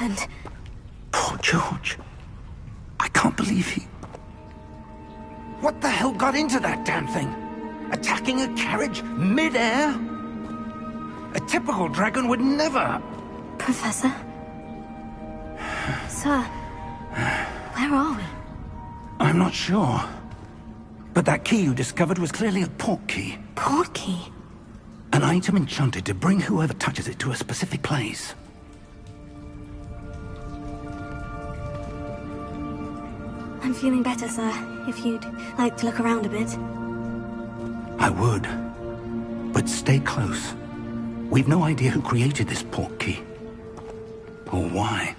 happened. Poor George. I can't believe he... What the hell got into that damn thing? Attacking a carriage mid-air? A typical dragon would never... Professor? Sir, where are we? I'm not sure. But that key you discovered was clearly a port key. Port key? An item enchanted to bring whoever touches it to a specific place. I'm feeling better, sir. If you'd like to look around a bit. I would. But stay close. We've no idea who created this port key. Or why.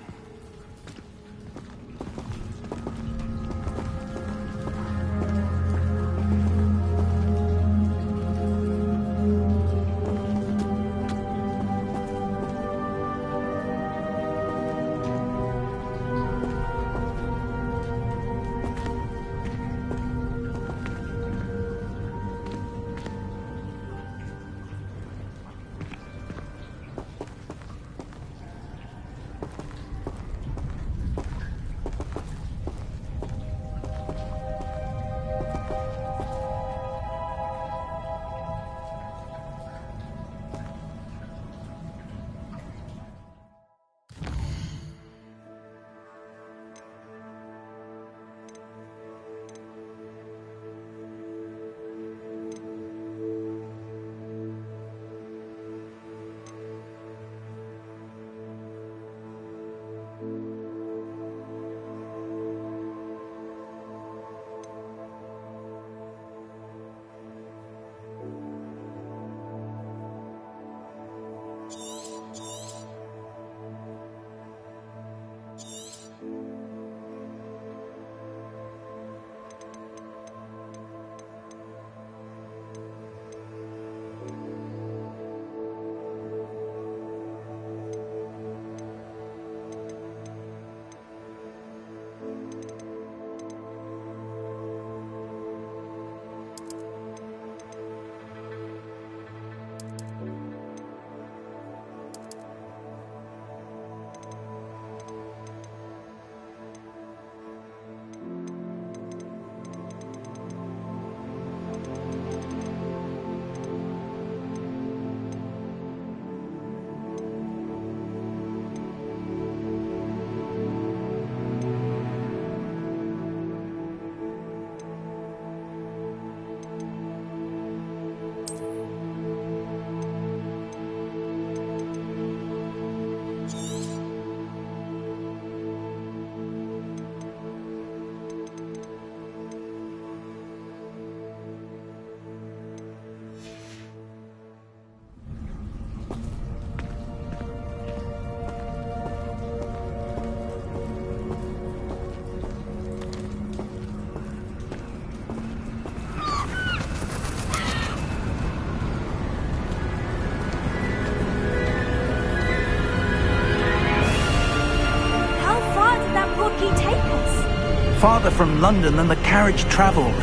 Farther from London than the carriage travelled.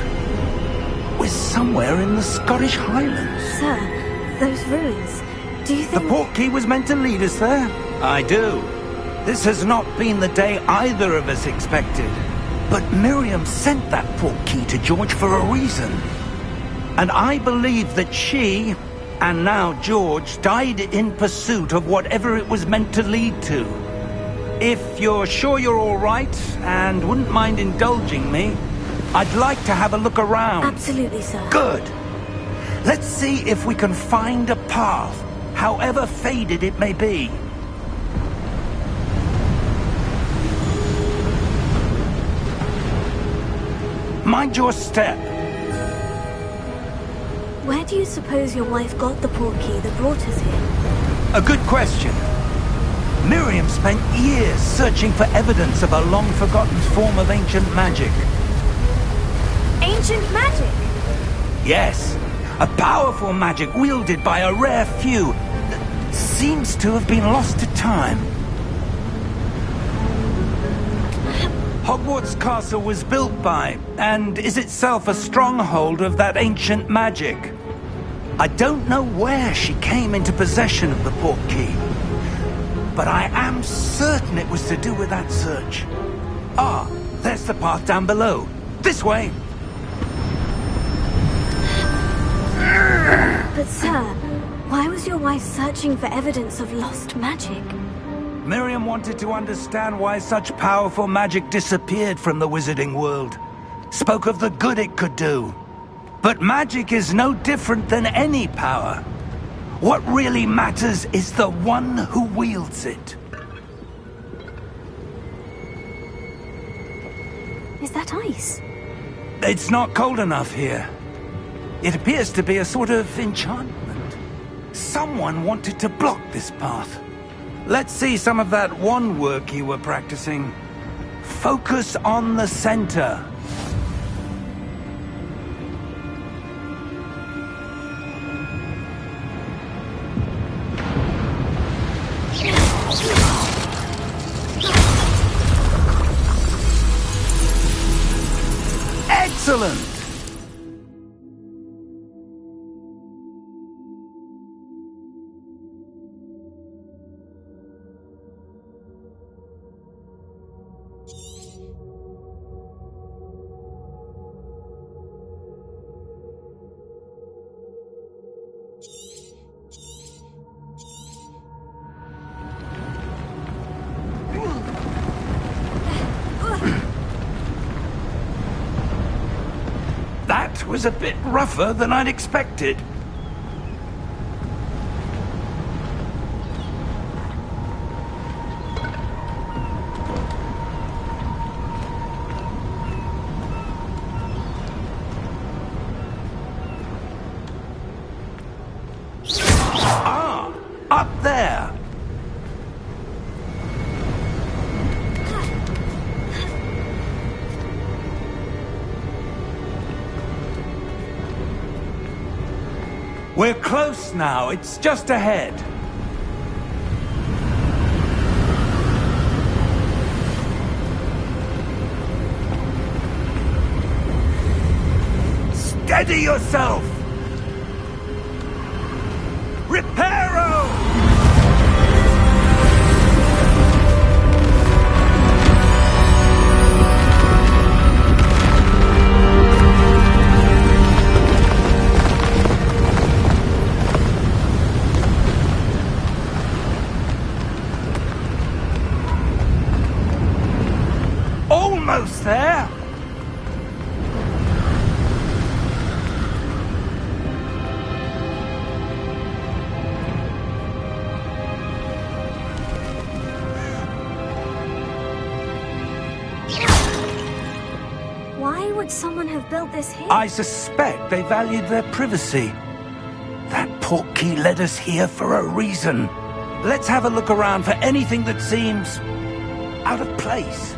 We're somewhere in the Scottish Highlands. Sir, those ruins, do you think... The port key was meant to lead us there? I do. This has not been the day either of us expected. But Miriam sent that port key to George for a reason. And I believe that she, and now George, died in pursuit of whatever it was meant to lead to. If you're sure you're all right, and wouldn't mind indulging me, I'd like to have a look around. Absolutely, sir. Good. Let's see if we can find a path, however faded it may be. Mind your step. Where do you suppose your wife got the port key that brought us here? A good question. Miriam spent years searching for evidence of a long-forgotten form of ancient magic. Ancient magic? Yes, a powerful magic wielded by a rare few that seems to have been lost to time. Hogwarts Castle was built by, and is itself a stronghold of that ancient magic. I don't know where she came into possession of the port key, but I am certain it was to do with that search. Ah, there's the path down below. This way! But sir, why was your wife searching for evidence of lost magic? Miriam wanted to understand why such powerful magic disappeared from the wizarding world. Spoke of the good it could do. But magic is no different than any power. What really matters is the one who wields it. Is that ice? It's not cold enough here. It appears to be a sort of enchantment. Someone wanted to block this path. Let's see some of that wand work you were practicing. Focus on the center. Excellent! That was a bit rougher than I'd expected. Ah, up there. We're close now. It's just ahead. Steady yourself! Reparo! Almost there! Why would someone have built this here? I suspect they valued their privacy. That portkey led us here for a reason. Let's have a look around for anything that seems out of place.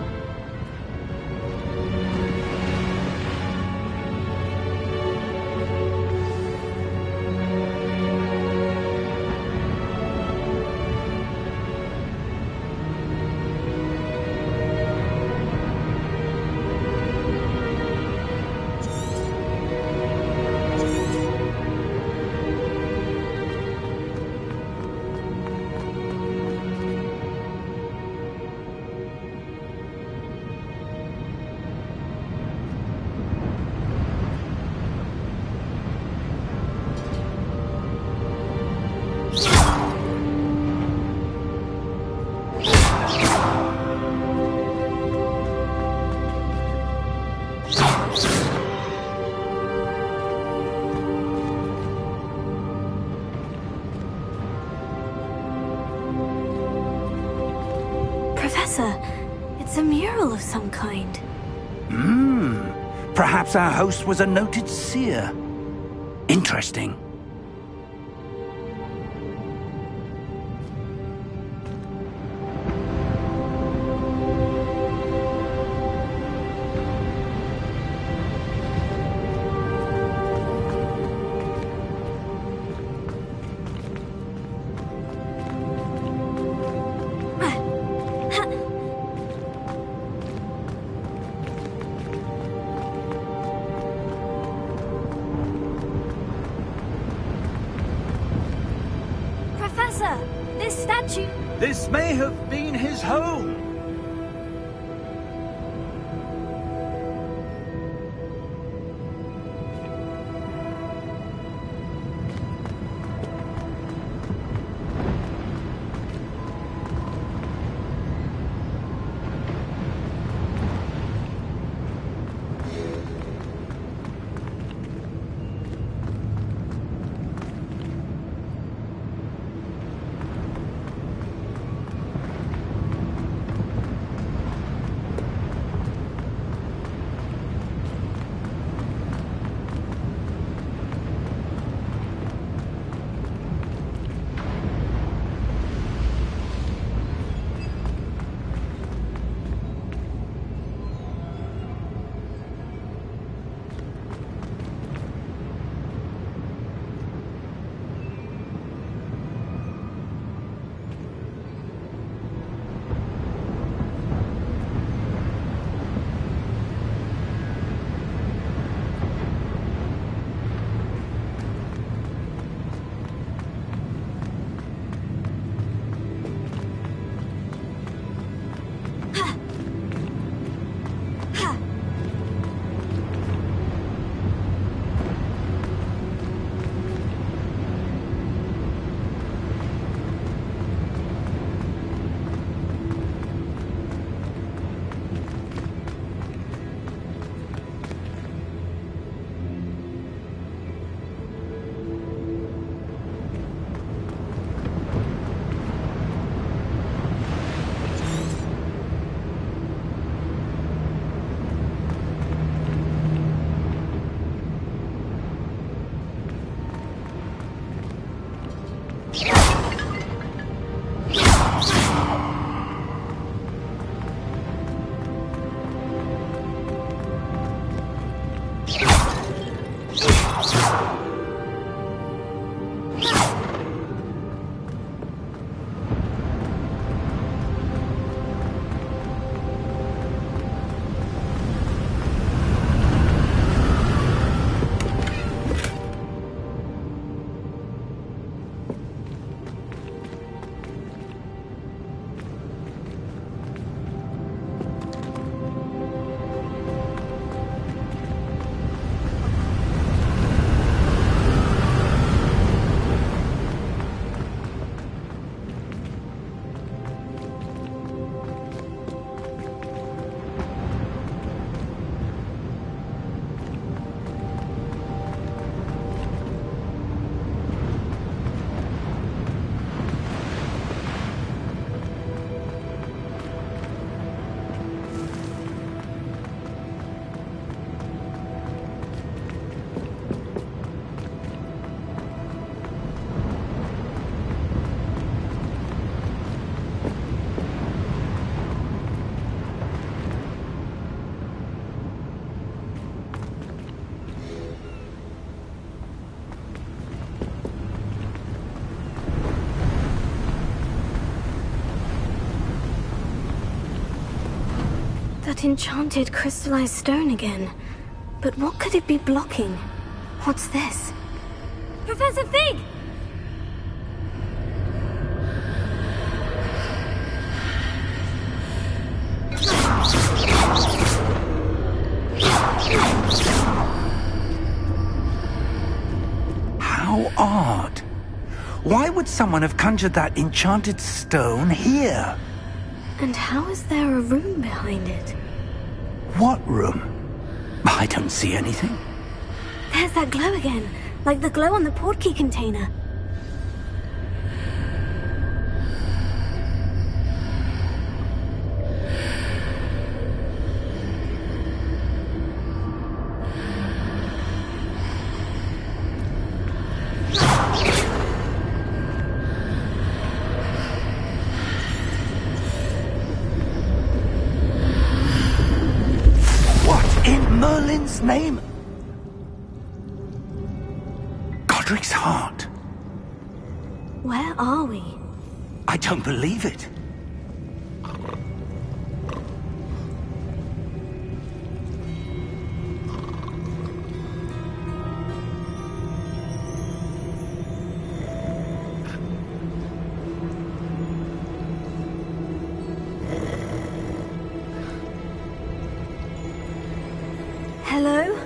Professor, it's a mural of some kind. Perhaps our host was a noted seer. Interesting. Professor, this statue... This may have been his home. That enchanted crystallized stone again. But what could it be blocking? What's this? Professor Fig! How odd. Why would someone have conjured that enchanted stone here? And how is there a room behind it? What room? I don't see anything. There's that glow again, like the glow on the portkey container. Merlin's name? Godric's heart. Where are we? I don't believe it. Hello?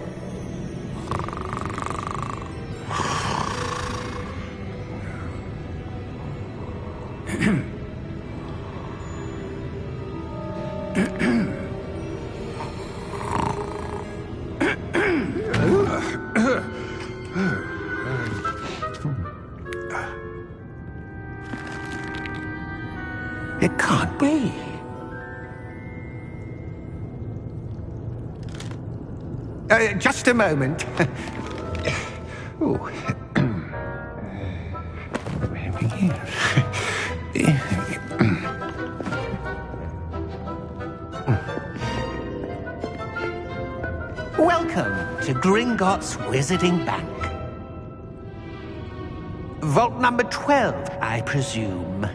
It can't be. Just a moment. Oh. Welcome to Gringotts Wizarding Bank. Vault number 12, I presume.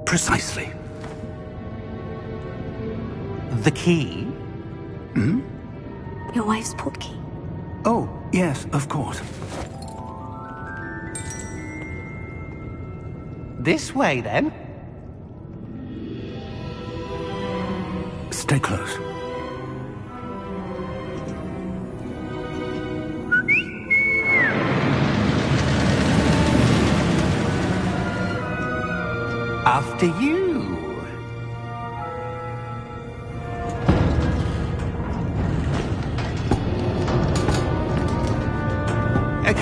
Precisely. The key? Hmm? Your wife's portkey. Oh, yes, of course. This way, then. Stay close. After you.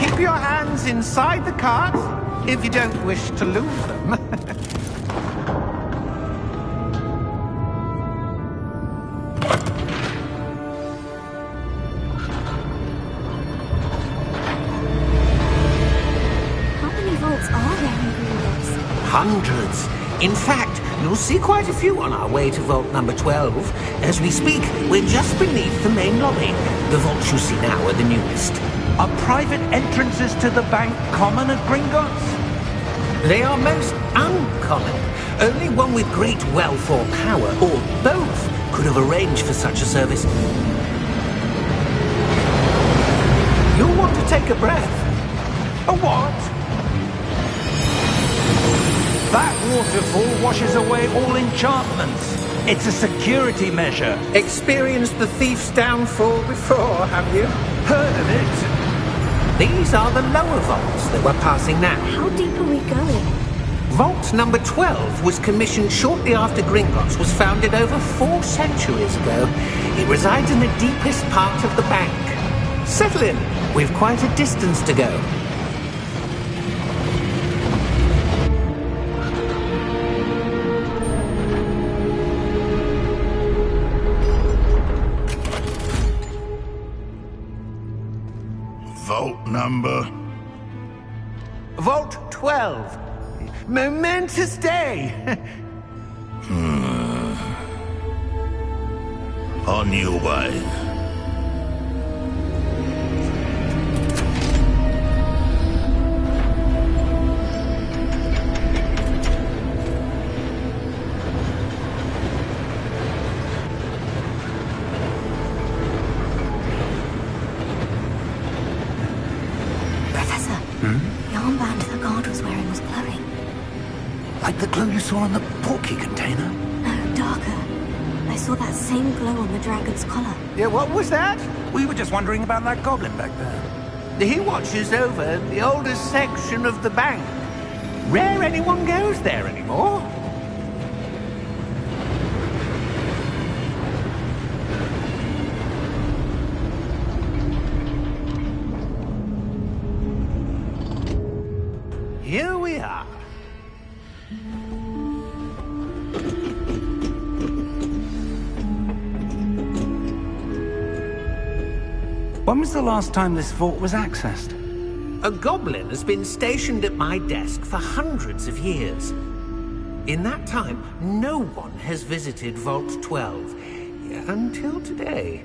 Keep your hands inside the cart if you don't wish to lose them. How many vaults are there in Gringotts? Hundreds. In fact, you'll see quite a few on our way to vault number 12. As we speak, we're just beneath the main lobby. The vaults you see now are the newest. Are private entrances to the bank common at Gringotts? They are most uncommon. Only one with great wealth or power, or both, could have arranged for such a service. You'll want to take a breath. A what? That waterfall washes away all enchantments. It's a security measure. Experienced the thief's downfall before, have you? Heard of it? These are the lower vaults that we're passing now. How deep are we going? Vault number 12 was commissioned shortly after Gringotts was founded over 4 centuries ago. It resides in the deepest part of the bank. Settle in. We've quite a distance to go. Vault number? Vault 12. Momentous day. On your way. Professor, the armband the guard was wearing was glowing. Like the glow you saw on the portkey container? No, darker. I saw that same glow on the dragon's collar. Yeah, what was that? We were just wondering about that goblin back there. He watches over the oldest section of the bank. Rare anyone goes there anymore. Here we are. When was the last time this vault was accessed? A goblin has been stationed at my desk for hundreds of years. In that time, no one has visited Vault 12. Until today.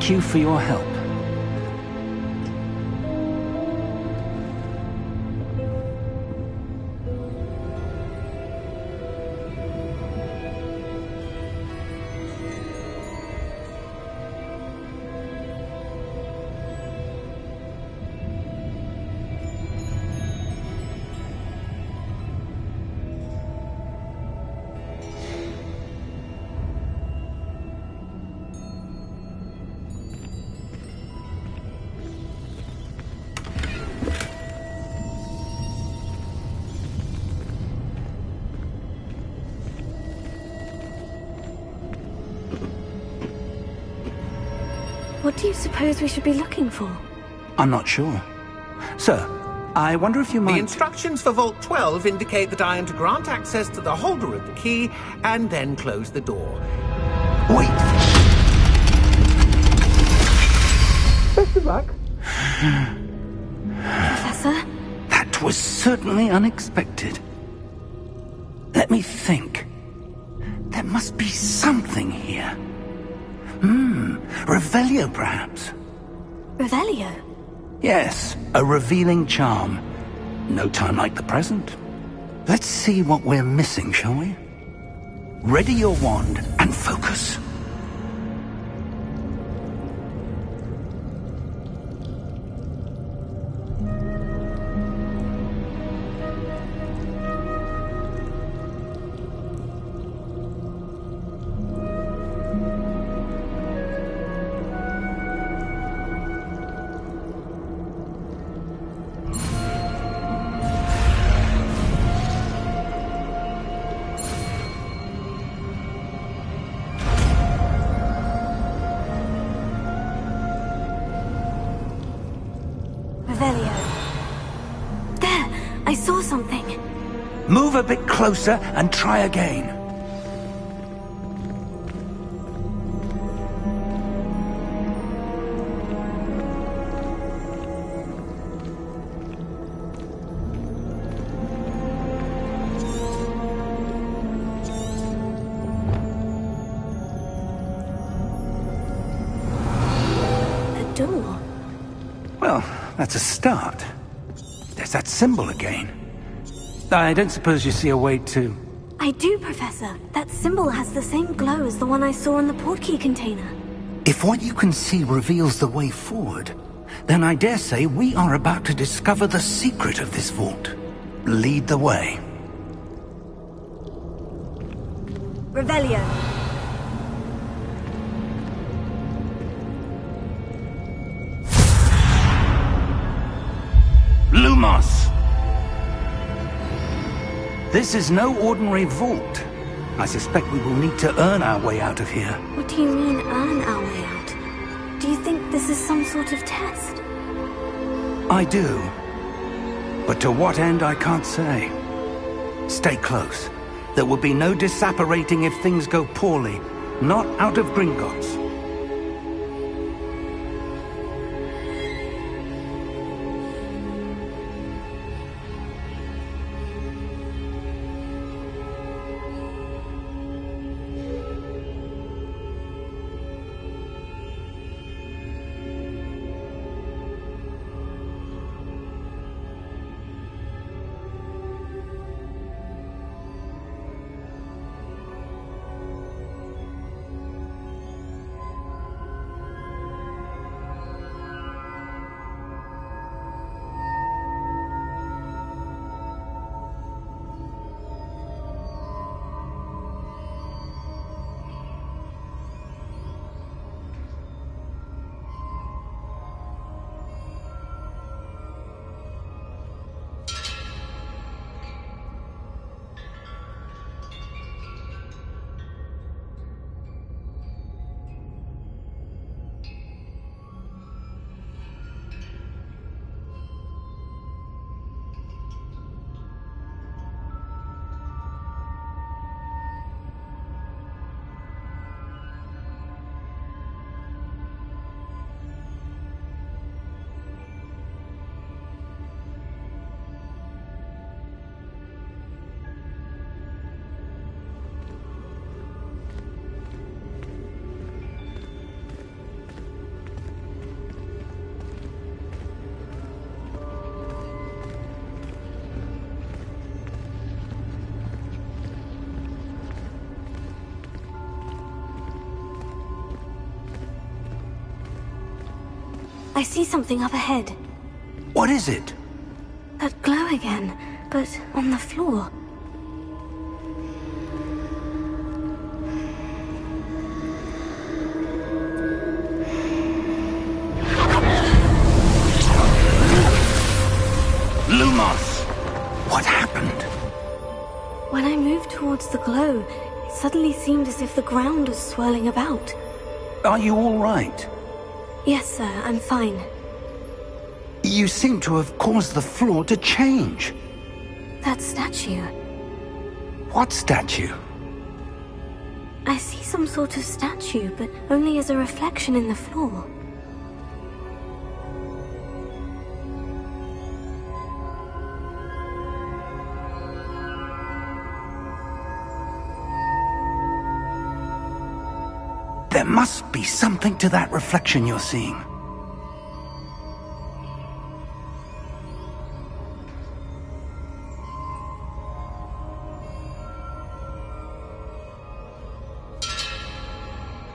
thank you for your help. What do you suppose we should be looking for? I'm not sure. Sir, I wonder if you might... The instructions for Vault 12 indicate that I am to grant access to the holder of the key and then close the door. Wait! Best of luck. Professor? That was certainly unexpected. Let me think. There must be something here. Revelio, perhaps? Revelio? Yes, a revealing charm. No time like the present. Let's see what we're missing, shall we? Ready your wand and focus. Revelio. There! I saw something. Move a bit closer and try again. A door. Well, that's a start. There's that symbol again. I don't suppose you see a way to... I do, Professor. That symbol has the same glow as the one I saw in the portkey container. If what you can see reveals the way forward, then I dare say we are about to discover the secret of this vault. Lead the way. Revelio. Lumos! This is no ordinary vault. I suspect we will need to earn our way out of here. What do you mean, earn our way out? Do you think this is some sort of test? I do. But to what end, I can't say. Stay close. There will be no disapparating if things go poorly. Not out of Gringotts. I see something up ahead. What is it? That glow again, but on the floor. Lumos! What happened? When I moved towards the glow, it suddenly seemed as if the ground was swirling about. Are you all right? Yes, sir, I'm fine. You seem to have caused the floor to change. That statue. What statue? I see some sort of statue, but only as a reflection in the floor. There must be something to that reflection you're seeing.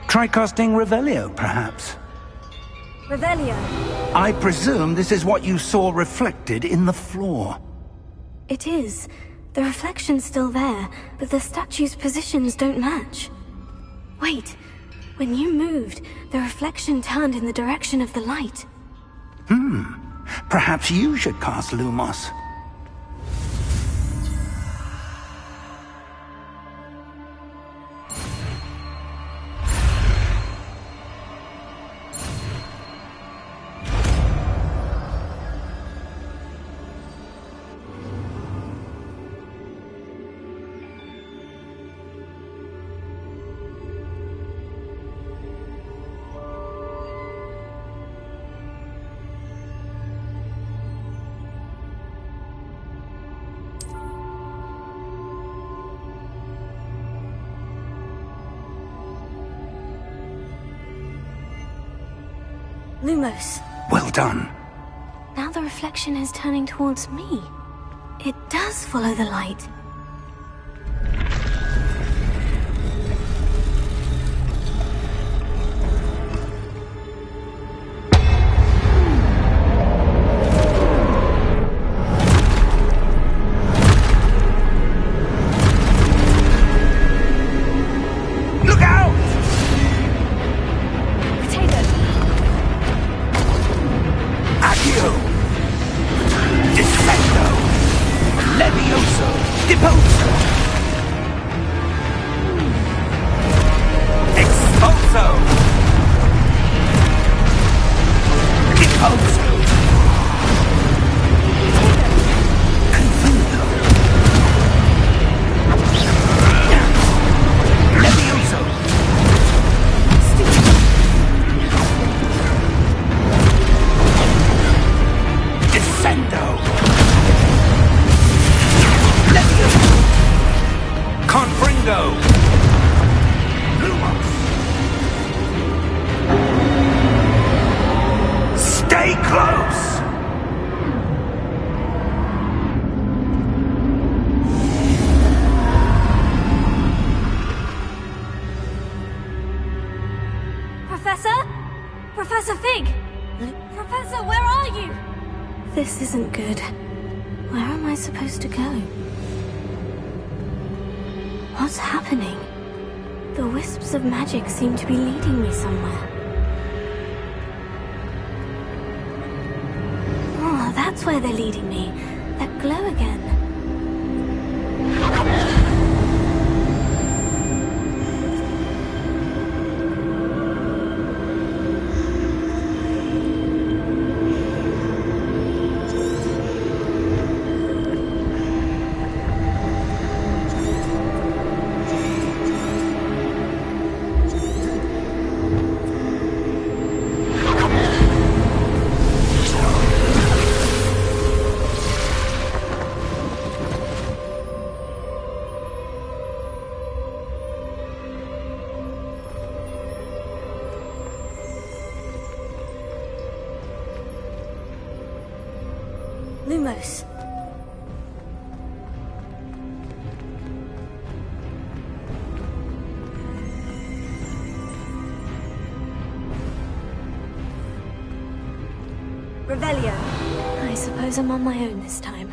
Try casting Revelio, perhaps. Revelio. I presume this is what you saw reflected in the floor. It is. The reflection's still there, but the statue's positions don't match. Wait. When you moved, the reflection turned in the direction of the light. Perhaps you should cast Lumos. Lumos. Well done. Now the reflection is turning towards me. It does follow the light. Look out! Accio! Defendo! Levioso! Deposo! Expulso! Deposo! Confundo! Levioso! Defendo! Levioso! Confringo! Lumos! Stay close! Professor? Professor Fig! Professor, where are you? This isn't good. Where am I supposed to go? What's happening? The wisps of magic seem to be leading me somewhere. Oh, that's where they're leading me. That glow again. Lumos. Revelio. I suppose I'm on my own this time.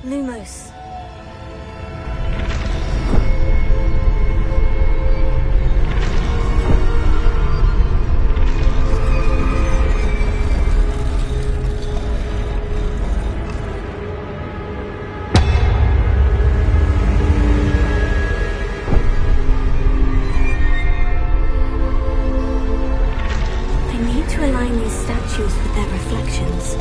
Lumos. With their reflections.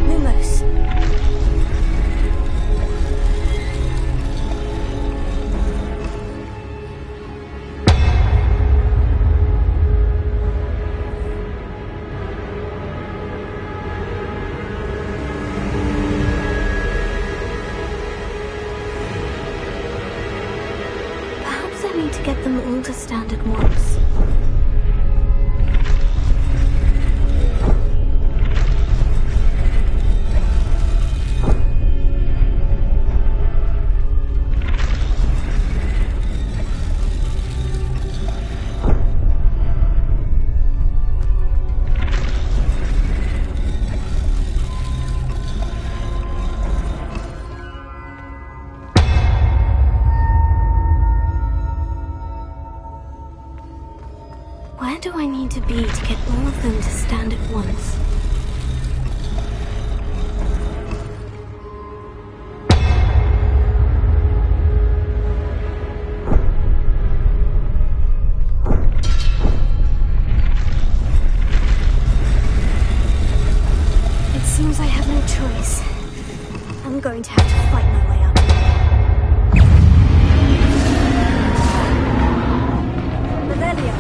Lumos. I need to get them all to stand at once. Where do I need to be to get all of them to stand at once? It seems I have no choice. I'm going to have to fight my way out. Revelio.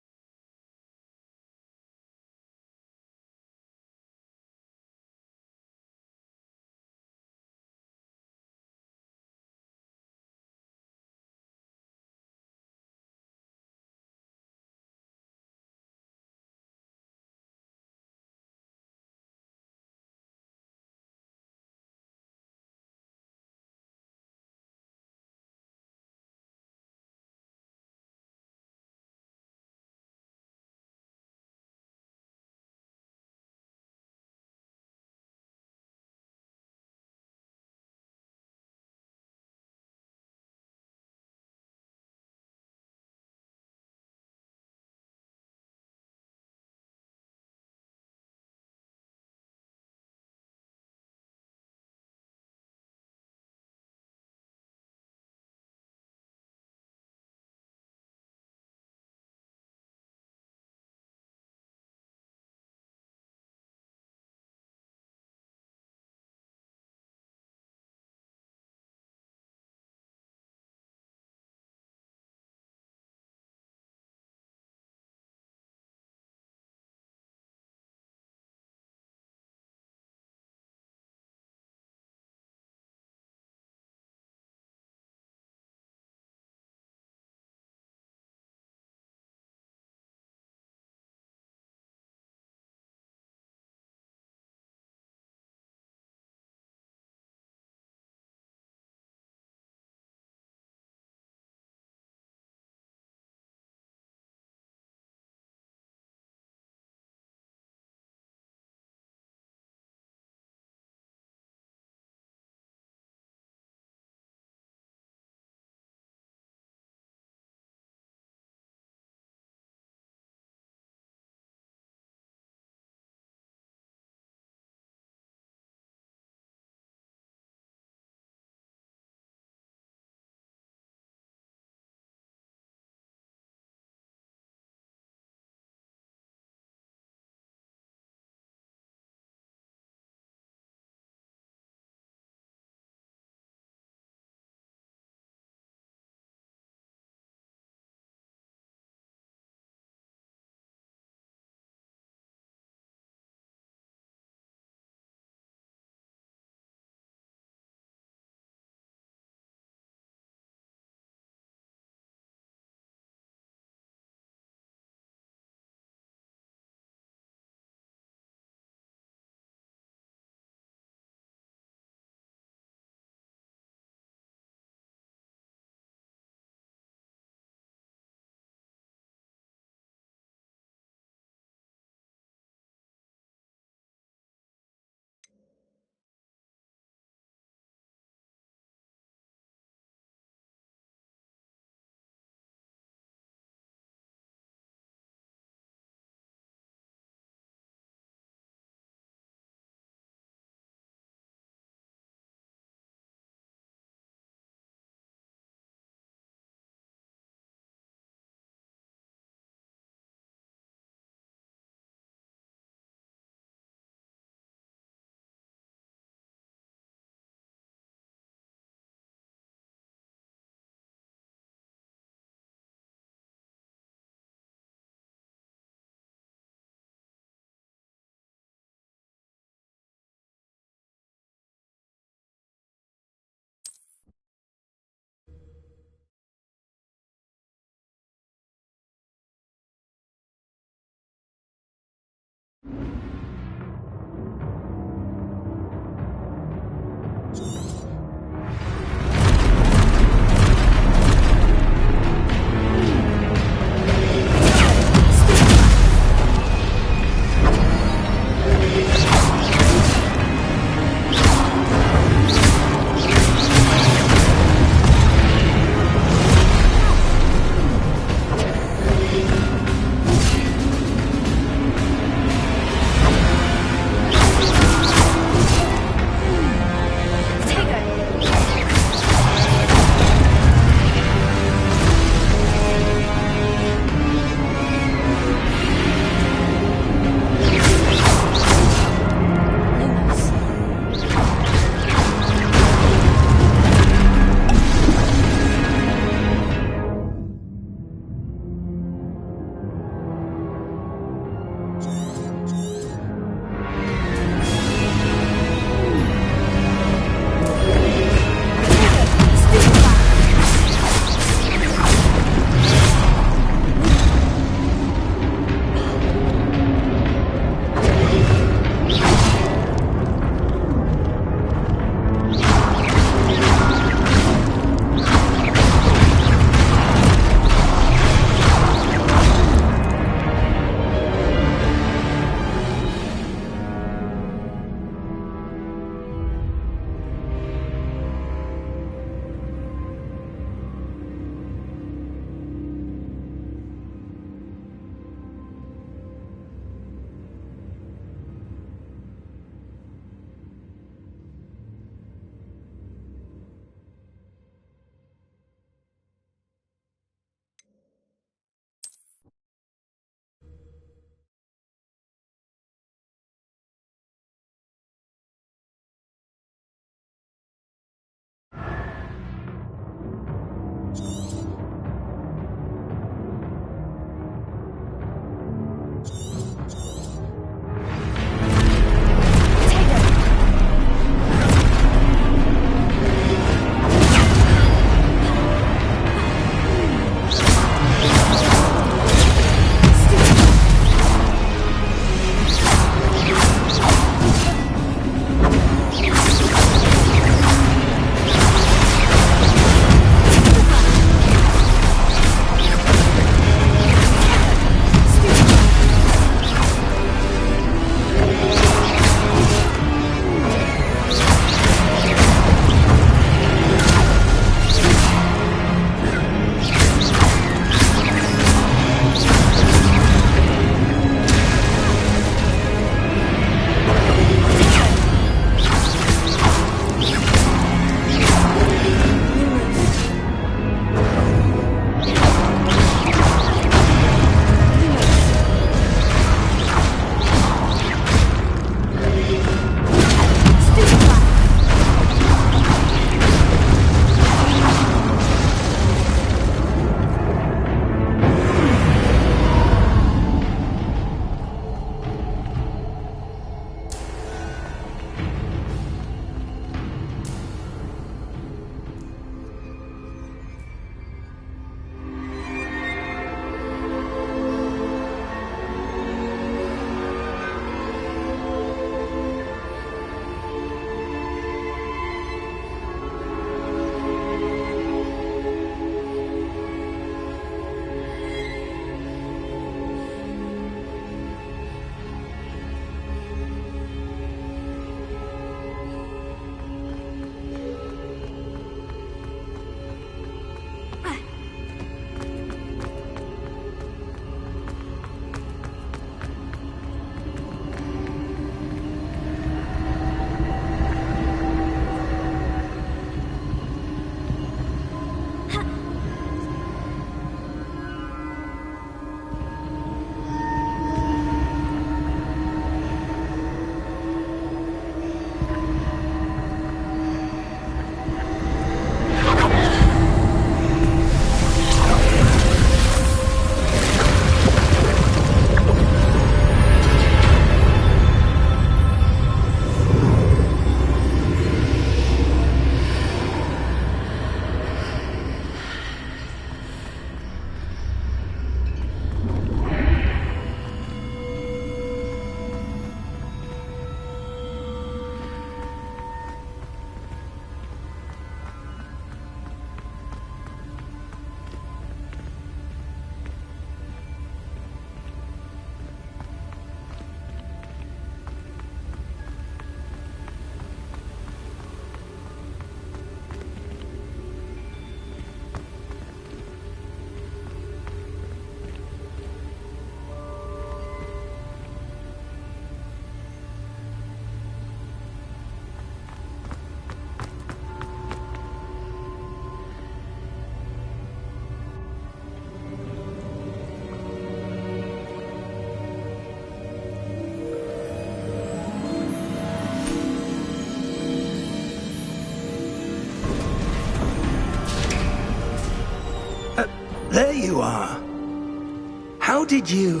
How did you...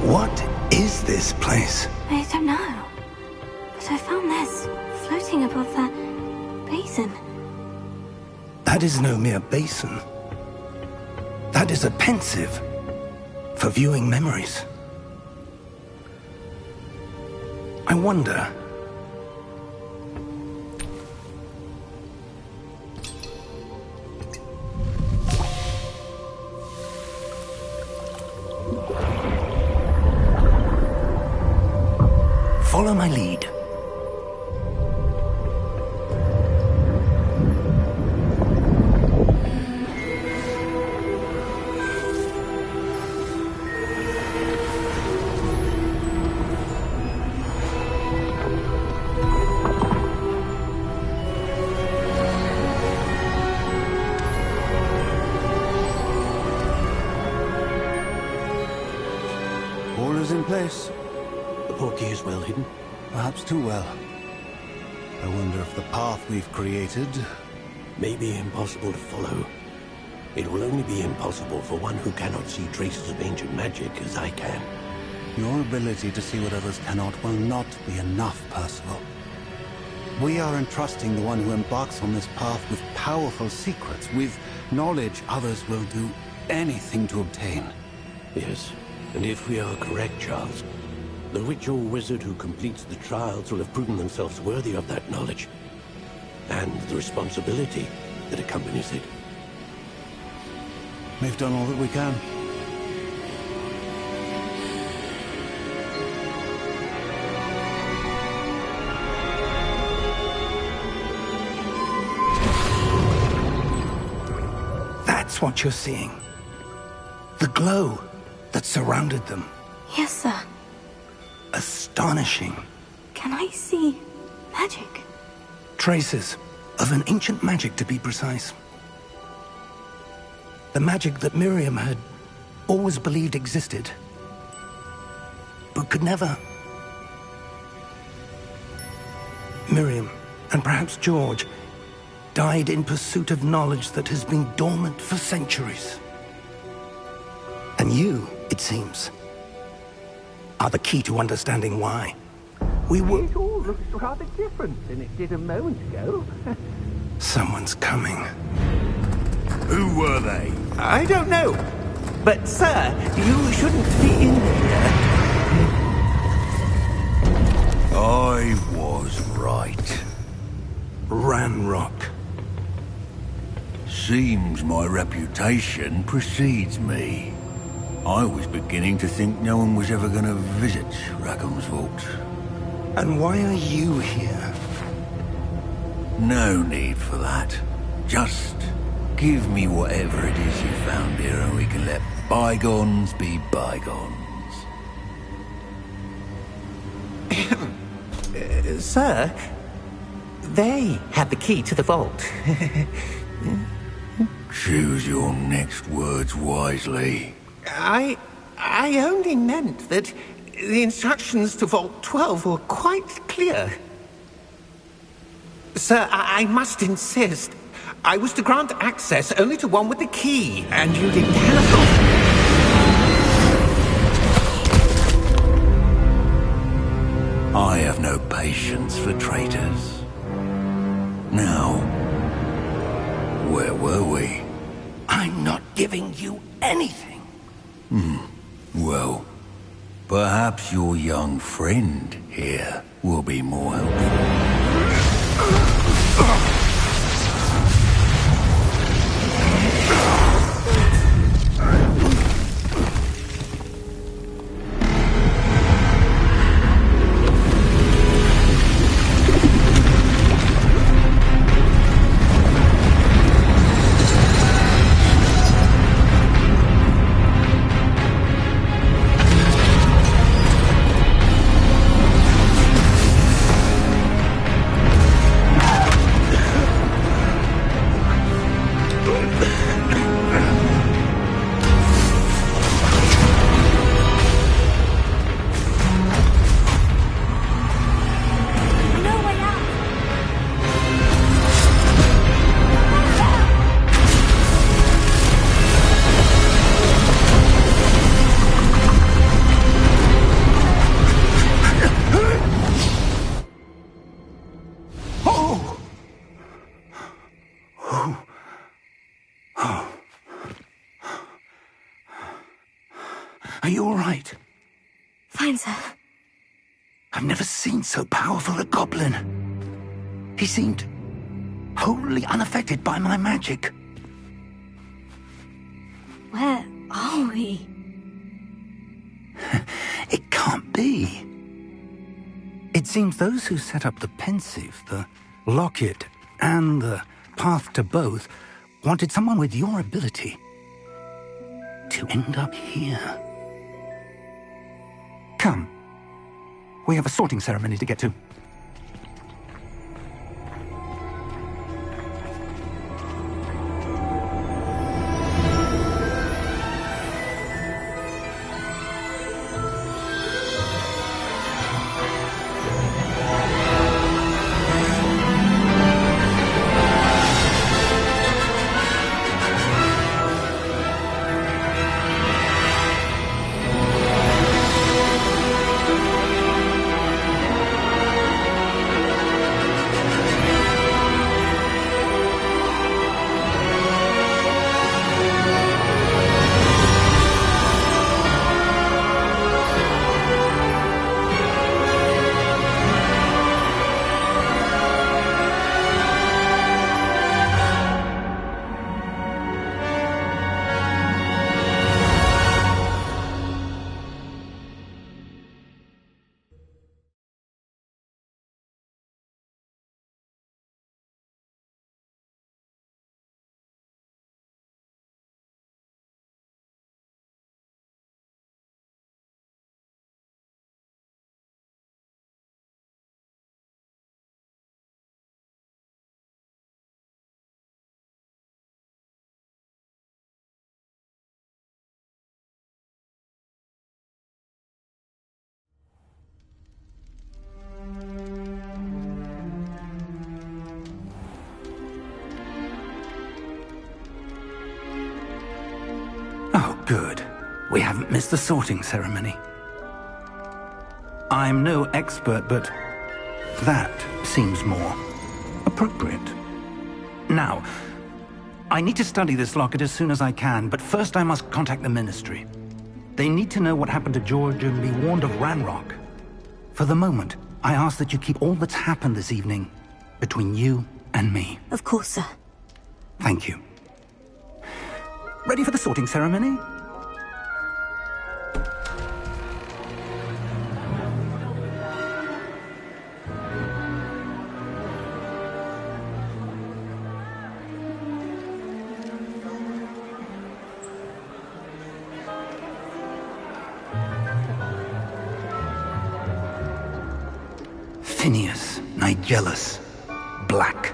What is this place? I don't know. But I found this floating above that basin. That is no mere basin. That is a pensive for viewing memories. I wonder... Follow my lead. All is in place. The portkey is well hidden. Perhaps too well. I wonder if the path we've created... May be impossible to follow. It will only be impossible for one who cannot see traces of ancient magic as I can. Your ability to see what others cannot will not be enough, Percival. We are entrusting the one who embarks on this path with powerful secrets, with knowledge others will do anything to obtain. Yes, and if we are correct, Charles, the witch or wizard who completes the trials will have proven themselves worthy of that knowledge, and the responsibility that accompanies it. We've done all that we can. That's what you're seeing. The glow that surrounded them. Yes, sir. Astonishing. Can I see magic? Traces of an ancient magic, to be precise. The magic that Miriam had always believed existed, but could never. Miriam, and perhaps George, died in pursuit of knowledge that has been dormant for centuries. And you, it seems, are the key to understanding why. We were... It all looks rather different than it did a moment ago. Someone's coming. Who were they? I don't know. But, sir, you shouldn't be in here. I was right. Ranrock. Seems my reputation precedes me. I was beginning to think no one was ever going to visit Rackham's vault. And why are you here? No need for that. Just give me whatever it is you found here and we can let bygones be bygones. Sir, they had the key to the vault. Choose your next words wisely. I only meant that the instructions to Vault 12 were quite clear. Sir, I must insist. I was to grant access only to one with the key, and you did cancel. I have no patience for traitors. Now, where were we? I'm not giving you anything. Well, perhaps your young friend here will be more helpful. Are you all right? Fine, sir. I've never seen so powerful a goblin. He seemed wholly unaffected by my magic. Where are we? It can't be. It seems those who set up the pensive, the locket, and the path to both wanted someone with your ability to end up here. Come. We have a sorting ceremony to get to. Oh, good. We haven't missed the sorting ceremony. I'm no expert, but that seems more appropriate. Now, I need to study this locket as soon as I can, but first I must contact the Ministry. They need to know what happened to George and be warned of Ranrock. For the moment, I ask that you keep all that's happened this evening between you and me. Of course, sir. Thank you. Ready for the sorting ceremony? Phineas, Nigellus, Black.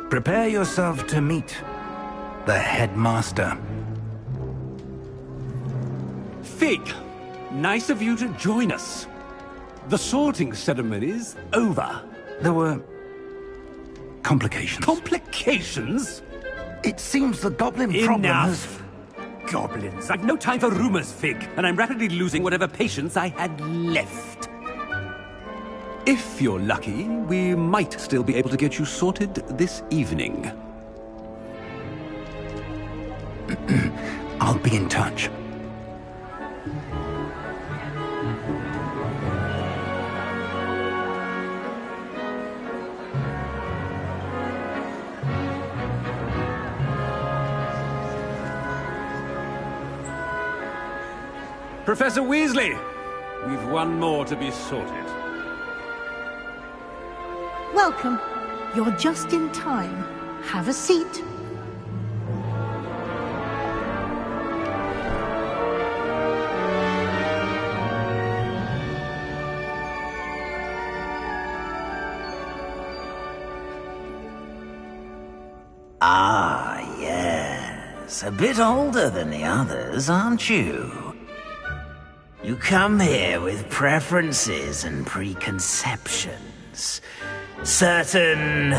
Prepare yourself to meet the headmaster. Fig, nice of you to join us. The sorting ceremony's over. There were complications. Complications? It seems the goblin problem has... Enough! Goblins. I've no time for rumors, Fig, and I'm rapidly losing whatever patience I had left. If you're lucky, we might still be able to get you sorted this evening. I'll be in touch. Professor Weasley, we've one more to be sorted. Welcome. You're just in time. Have a seat. Ah, yes. A bit older than the others, aren't you? You come here with preferences and preconceptions. Certain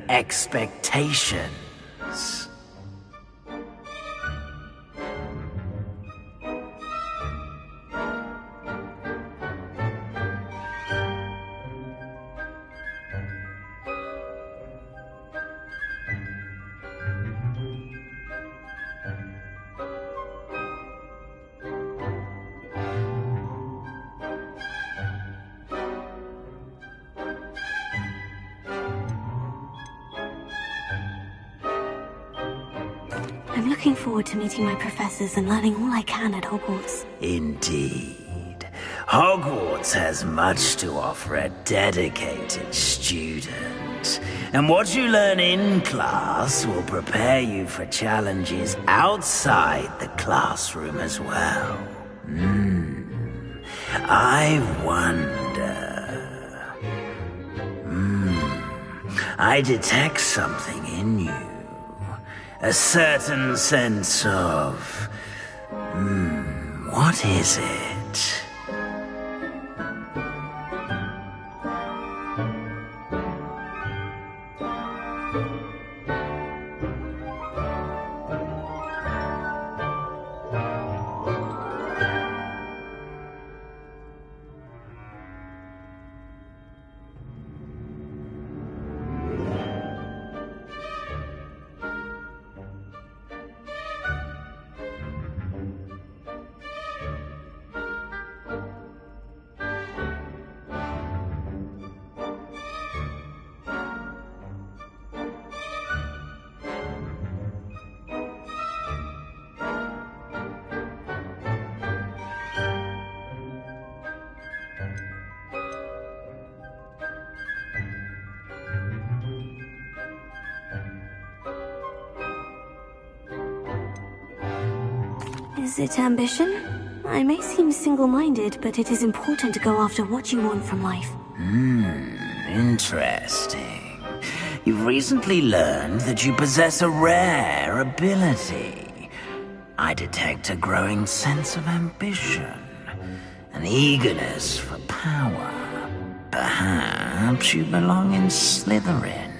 expectations. I'm looking forward to meeting my professors and learning all I can at Hogwarts. Indeed. Hogwarts has much to offer a dedicated student. And what you learn in class will prepare you for challenges outside the classroom as well. I wonder... I detect something in you. A certain sense of... what is it? Is it ambition? I may seem single-minded, but it is important to go after what you want from life. Interesting. You've recently learned that you possess a rare ability. I detect a growing sense of ambition, an eagerness for power. Perhaps you belong in Slytherin.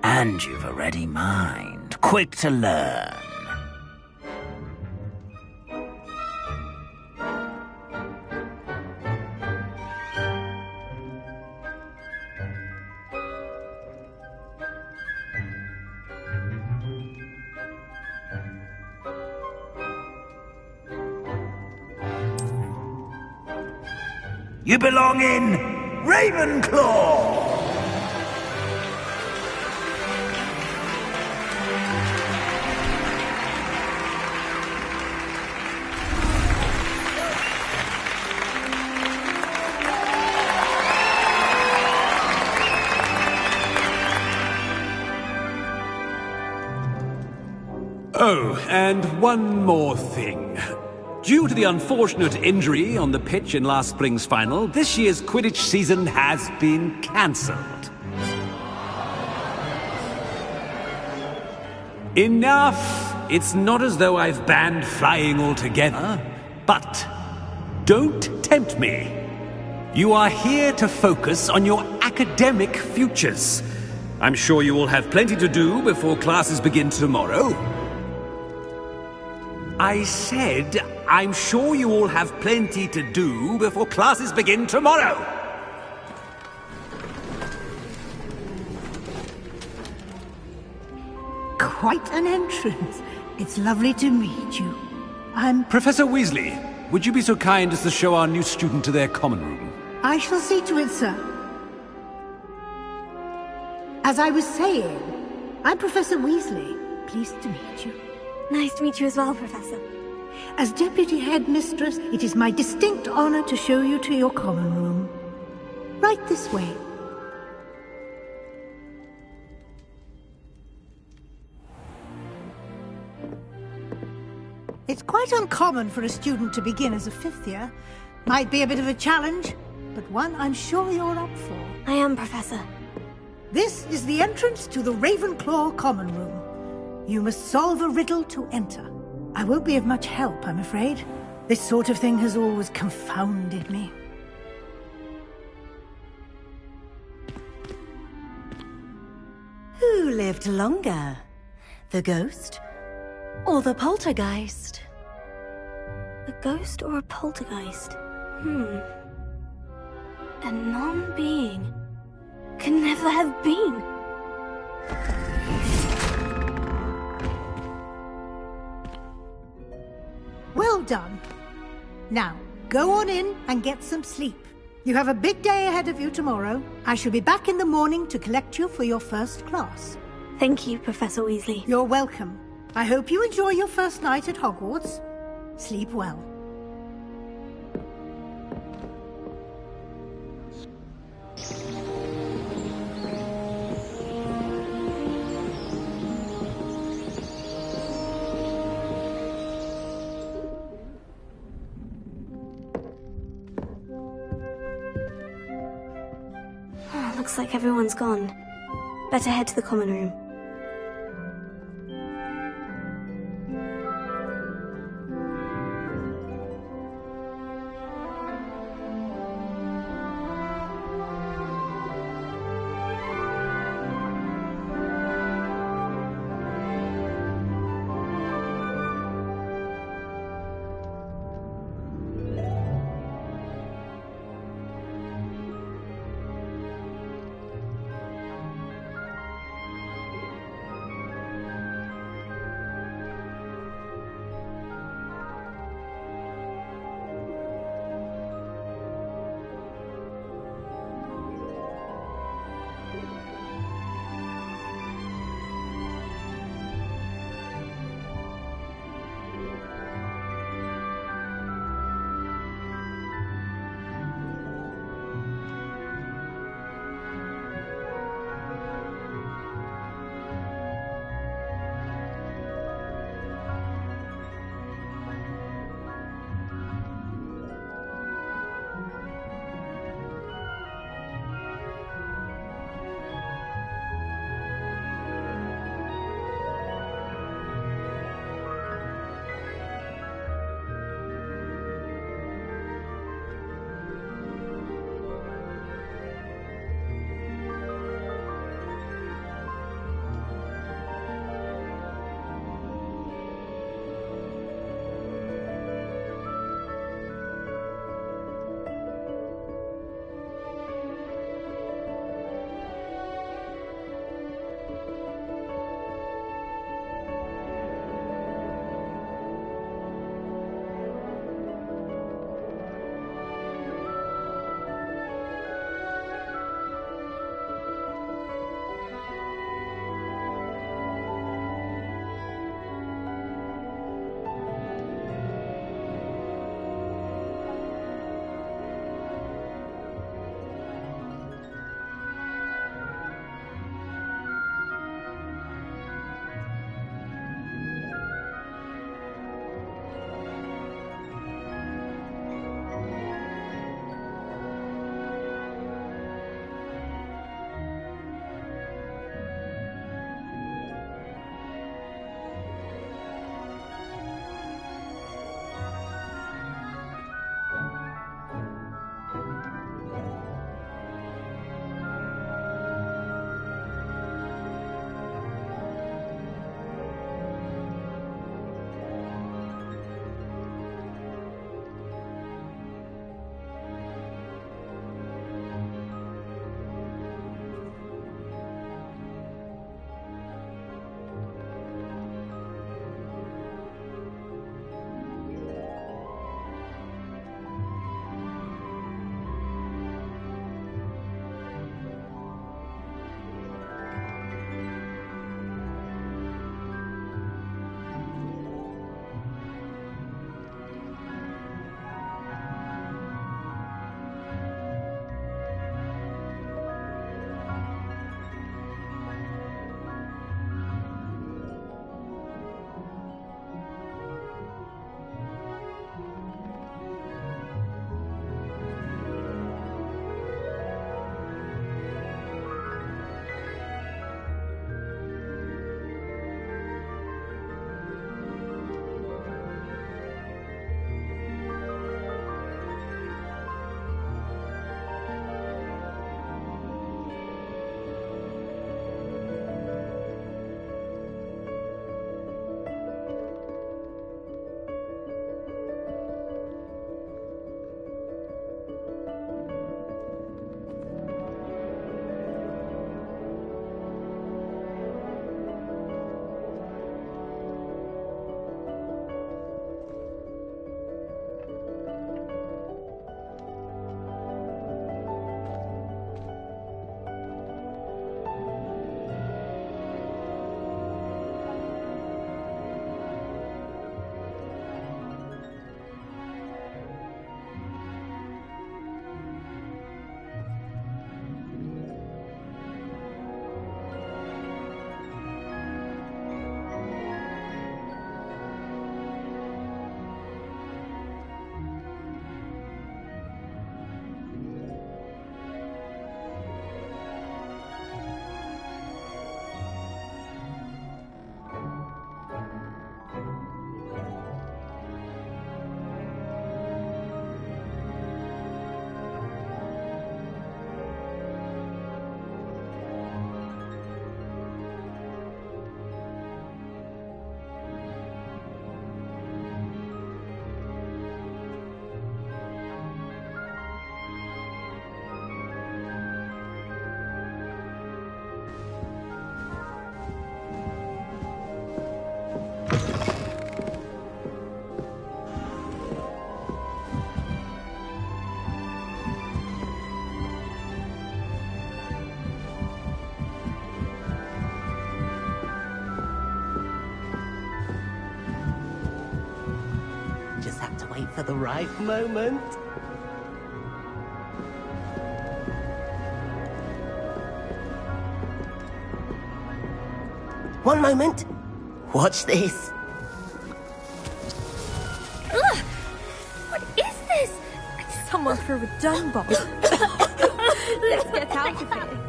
And you've a ready mind, quick to learn. You belong in Ravenclaw! Oh, and one more thing. Due to the unfortunate injury on the pitch in last spring's final, this year's Quidditch season has been cancelled. Enough! It's not as though I've banned flying altogether, but don't tempt me. You are here to focus on your academic futures. I'm sure you will have plenty to do before classes begin tomorrow. I said, I'm sure you all have plenty to do before classes begin tomorrow. Quite an entrance. It's lovely to meet you. I'm... Professor Weasley, would you be so kind as to show our new student to their common room? I shall see to it, sir. As I was saying, I'm Professor Weasley. Pleased to meet you. Nice to meet you as well, Professor. As Deputy Headmistress, it is my distinct honor to show you to your common room. Right this way. It's quite uncommon for a student to begin as a fifth year, Might be a bit of a challenge, but one I'm sure you're up for. I am, Professor. This is the entrance to the Ravenclaw Common Room. You must solve a riddle to enter. I won't be of much help, I'm afraid. This sort of thing has always confounded me. Who lived longer? The ghost or the poltergeist? A ghost or a poltergeist? A non-being can never have been. Well done. Now, go on in and get some sleep. You have a big day ahead of you tomorrow. I shall be back in the morning to collect you for your first class. Thank you, Professor Weasley. You're welcome. I hope you enjoy your first night at Hogwarts. Sleep well. Looks like everyone's gone. Better head to the common room. for the right moment. One moment. Watch this. Ugh! What is this? Someone threw a dung bomb. Let's get out of here.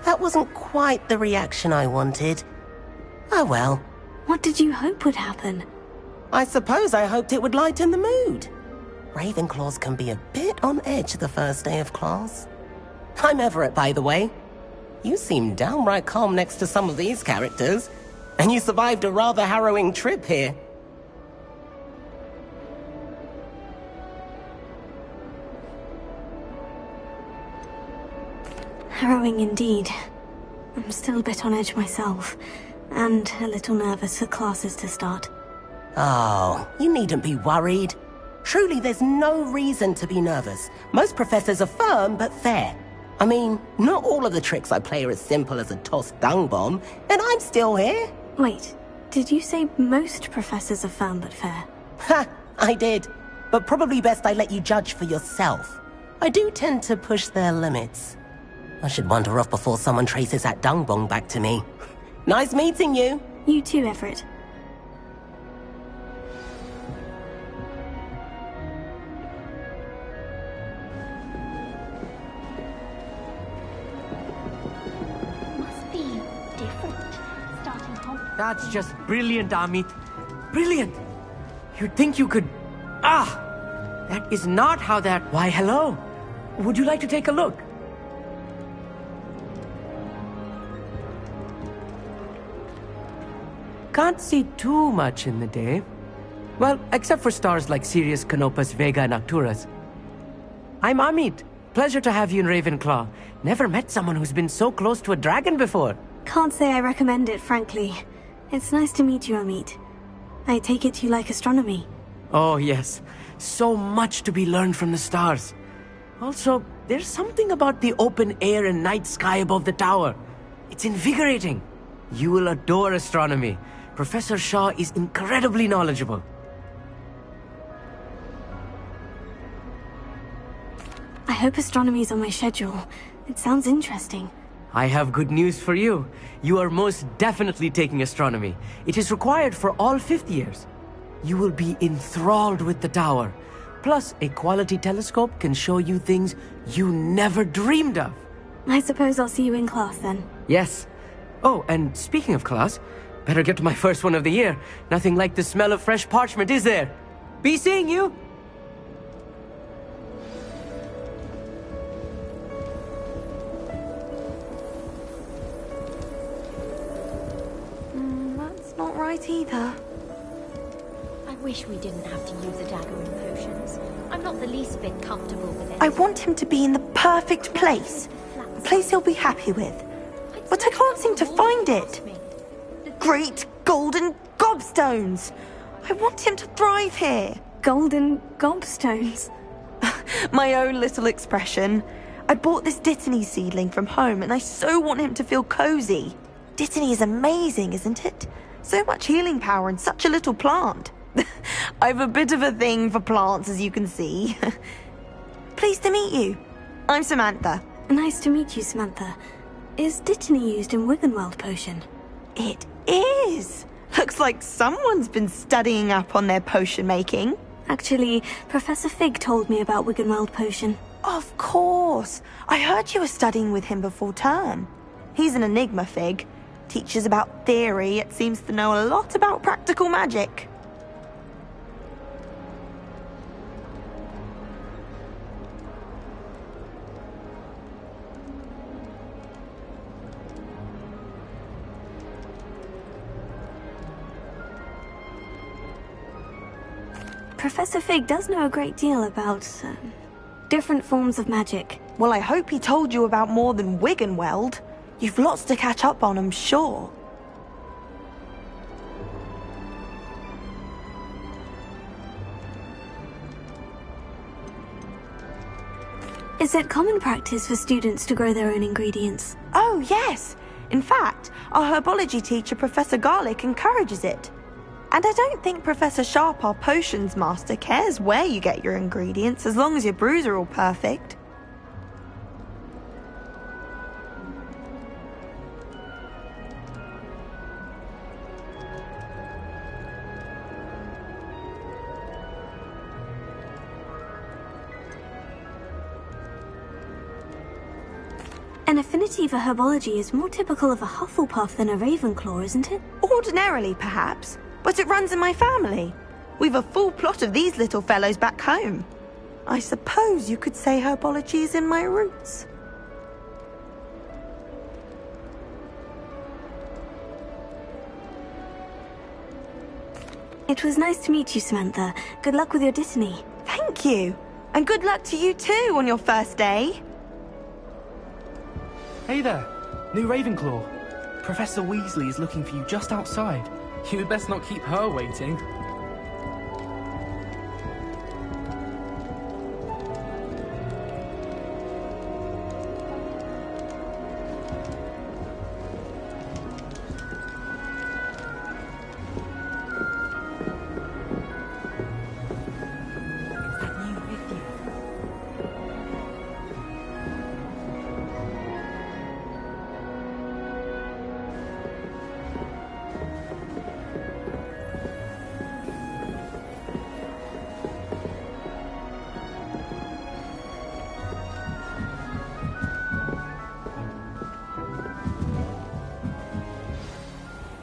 That wasn't quite the reaction I wanted. Oh well. What did you hope would happen? I suppose I hoped it would lighten the mood. Ravenclaws can be a bit on edge the first day of class. I'm Everett, by the way. You seem downright calm next to some of these characters. And you survived a rather harrowing trip here. Harrowing indeed. I'm still a bit on edge myself, and a little nervous for classes to start. Oh, you needn't be worried. Truly, there's no reason to be nervous. Most professors are firm but fair. I mean, not all of the tricks I play are as simple as a tossed dung bomb, and I'm still here. Wait, did you say most professors are firm but fair? Ha, I did. But probably best I let you judge for yourself. I do tend to push their limits. I should wander off before someone traces that dung bomb back to me. Nice meeting you. You too, Everett. Must be different. Starting Hogwarts. That's just brilliant, Amit. Brilliant! You'd think you could... Ah! That is not how that... Why, hello. Would you like to take a look? Can't see too much in the day. Well, except for stars like Sirius, Canopus, Vega, and Arcturus. I'm Amit. Pleasure to have you in Ravenclaw. Never met someone who's been so close to a dragon before. Can't say I recommend it, frankly. It's nice to meet you, Amit. I take it you like astronomy. Oh, yes. So much to be learned from the stars. Also, there's something about the open air and night sky above the tower. It's invigorating. You will adore astronomy. Professor Shaw is incredibly knowledgeable. I hope astronomy's on my schedule. It sounds interesting. I have good news for you. You are most definitely taking astronomy. It is required for all fifth years. You will be enthralled with the tower. Plus, a quality telescope can show you things you never dreamed of. I suppose I'll see you in class then. Yes. Oh, and speaking of class, better get to my first one of the year. Nothing like the smell of fresh parchment, is there? Be seeing you! That's not right either. I wish we didn't have to use a dagger in potions. I'm not the least bit comfortable with it. I want him to be in the perfect place. A place he'll be happy with. But I can't seem to find it. Great golden gobstones! I want him to thrive here. Golden gobstones? My own little expression. I bought this Dittany seedling from home and I so want him to feel cozy. Dittany is amazing, isn't it? So much healing power in such a little plant. I've a bit of a thing for plants, as you can see. Pleased to meet you. I'm Samantha. Nice to meet you, Samantha. Is Dittany used in Wiggenweld potion? It is. Looks like someone's been studying up on their potion making. Actually, Professor Fig told me about Wiggenweld potion. Of course. I heard you were studying with him before term. He's an enigma, Fig. Teaches about theory, yet seems to know a lot about practical magic. Professor Fig does know a great deal about different forms of magic. Well, I hope he told you about more than Wiggenweld. You've lots to catch up on, I'm sure. Is it common practice for students to grow their own ingredients? Oh, yes. In fact, our herbology teacher, Professor Garlick, encourages it. And I don't think Professor Sharp, our potions master, cares where you get your ingredients as long as your brews are all perfect. An affinity for herbology is more typical of a Hufflepuff than a Ravenclaw, isn't it? Ordinarily, perhaps, but it runs in my family. We've a full plot of these little fellows back home. I suppose you could say herbology is in my roots. It was nice to meet you, Samantha. Good luck with your Dittany. Thank you. And good luck to you too on your first day. Hey there, new Ravenclaw. Professor Weasley is looking for you just outside. You'd best not keep her waiting.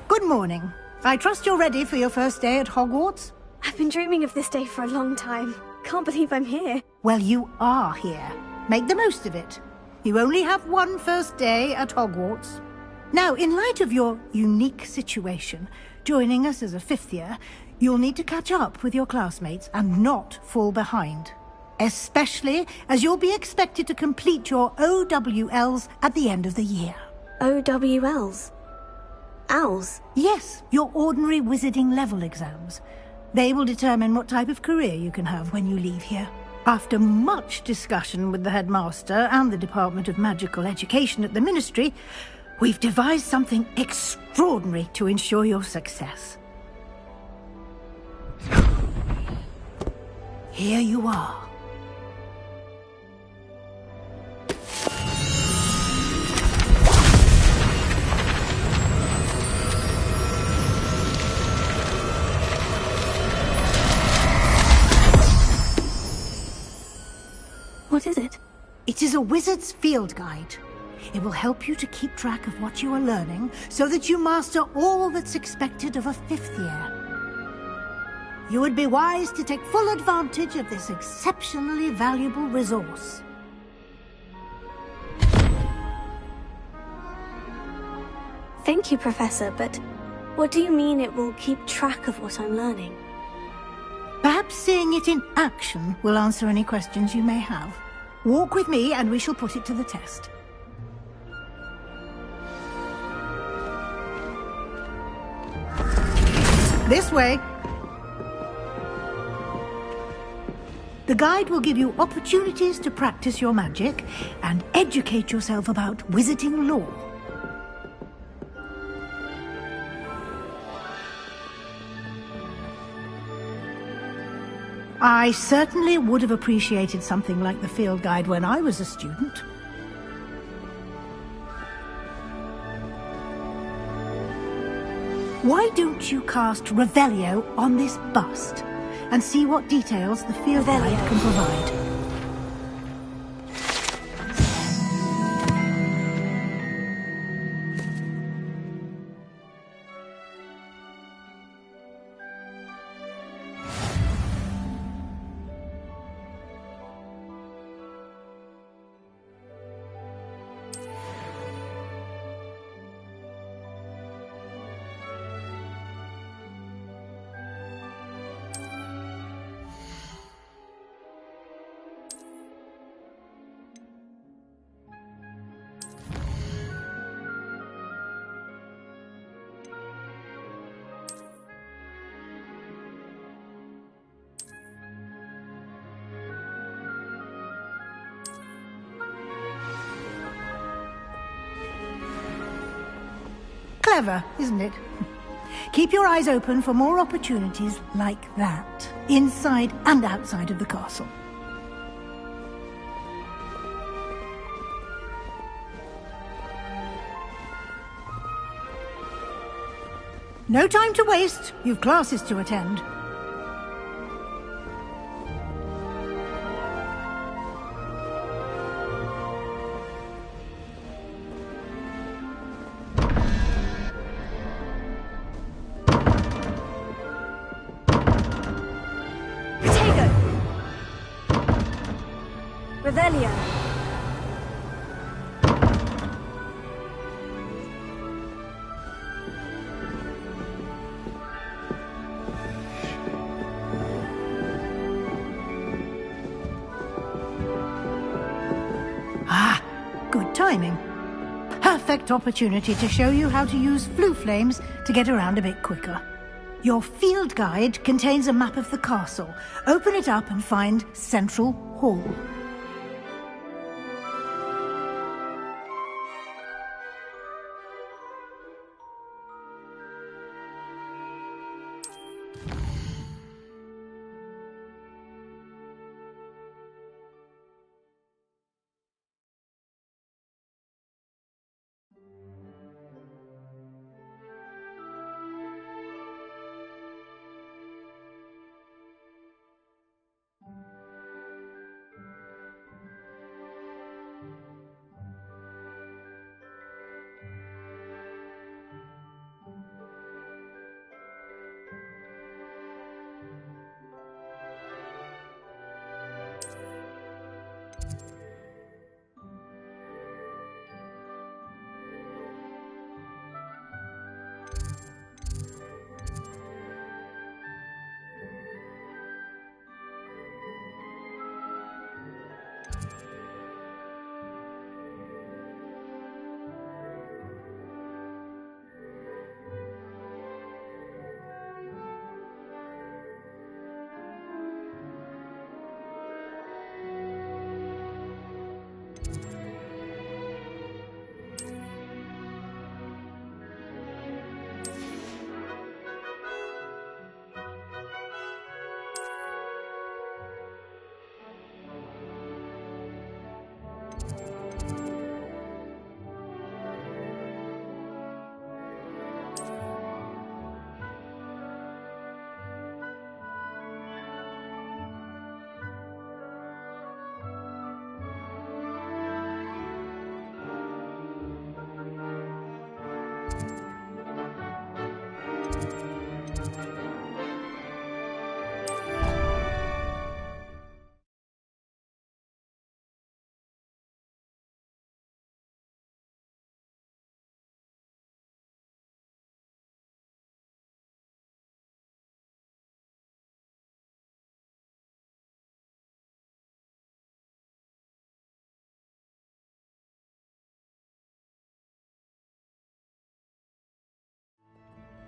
Good morning. I trust you're ready for your first day at Hogwarts? I've been dreaming of this day for a long time. Can't believe I'm here. Well, you are here. Make the most of it. You only have one first day at Hogwarts. Now, in light of your unique situation, joining us as a fifth year, you'll need to catch up with your classmates and not fall behind. Especially as you'll be expected to complete your OWLs at the end of the year. OWLs? Owls? Yes, your ordinary wizarding level exams. They will determine what type of career you can have when you leave here. After much discussion with the headmaster and the Department of Magical Education at the Ministry, we've devised something extraordinary to ensure your success. Here you are. What is it? It is a wizard's field guide. It will help you to keep track of what you are learning so that you master all that's expected of a fifth year. You would be wise to take full advantage of this exceptionally valuable resource. Thank you, Professor, but what do you mean it will keep track of what I'm learning? Perhaps seeing it in action will answer any questions you may have. Walk with me and we shall put it to the test. This way. The guide will give you opportunities to practice your magic and educate yourself about wizarding lore. I certainly would have appreciated something like the field guide when I was a student. Why don't you cast Revelio on this bust and see what details the field guide can provide? Clever, isn't it? Keep your eyes open for more opportunities like that, inside and outside of the castle. No time to waste. You've classes to attend. Revelio. Ah, good timing. Perfect opportunity to show you how to use flue flames to get around a bit quicker. Your field guide contains a map of the castle. Open it up and find Central Hall.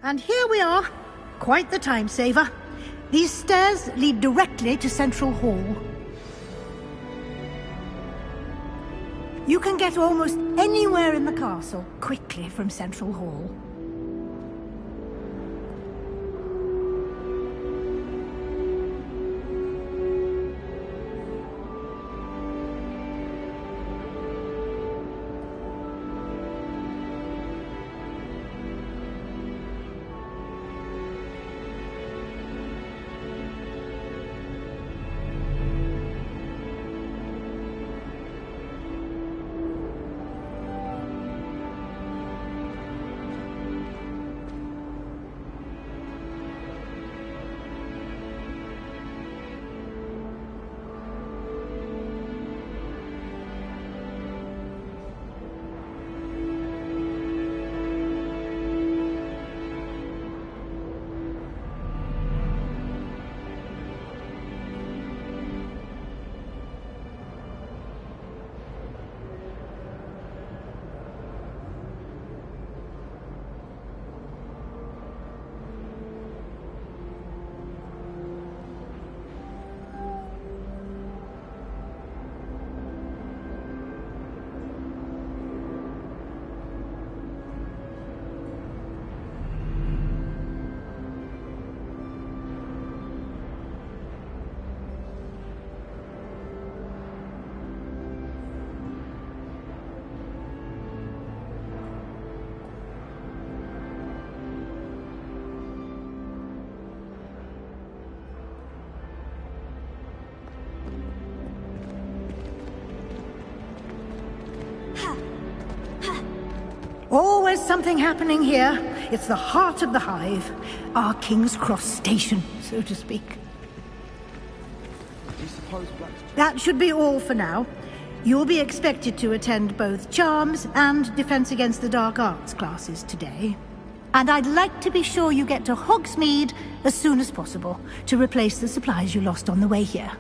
And here we are. Quite the time saver. These stairs lead directly to Central Hall. You can get almost anywhere in the castle quickly from Central Hall. something happening here. It's the heart of the hive. Our King's Cross station, so to speak. That should be all for now. You'll be expected to attend both Charms and Defense Against the Dark Arts classes today. And I'd like to be sure you get to Hogsmeade as soon as possible to replace the supplies you lost on the way here.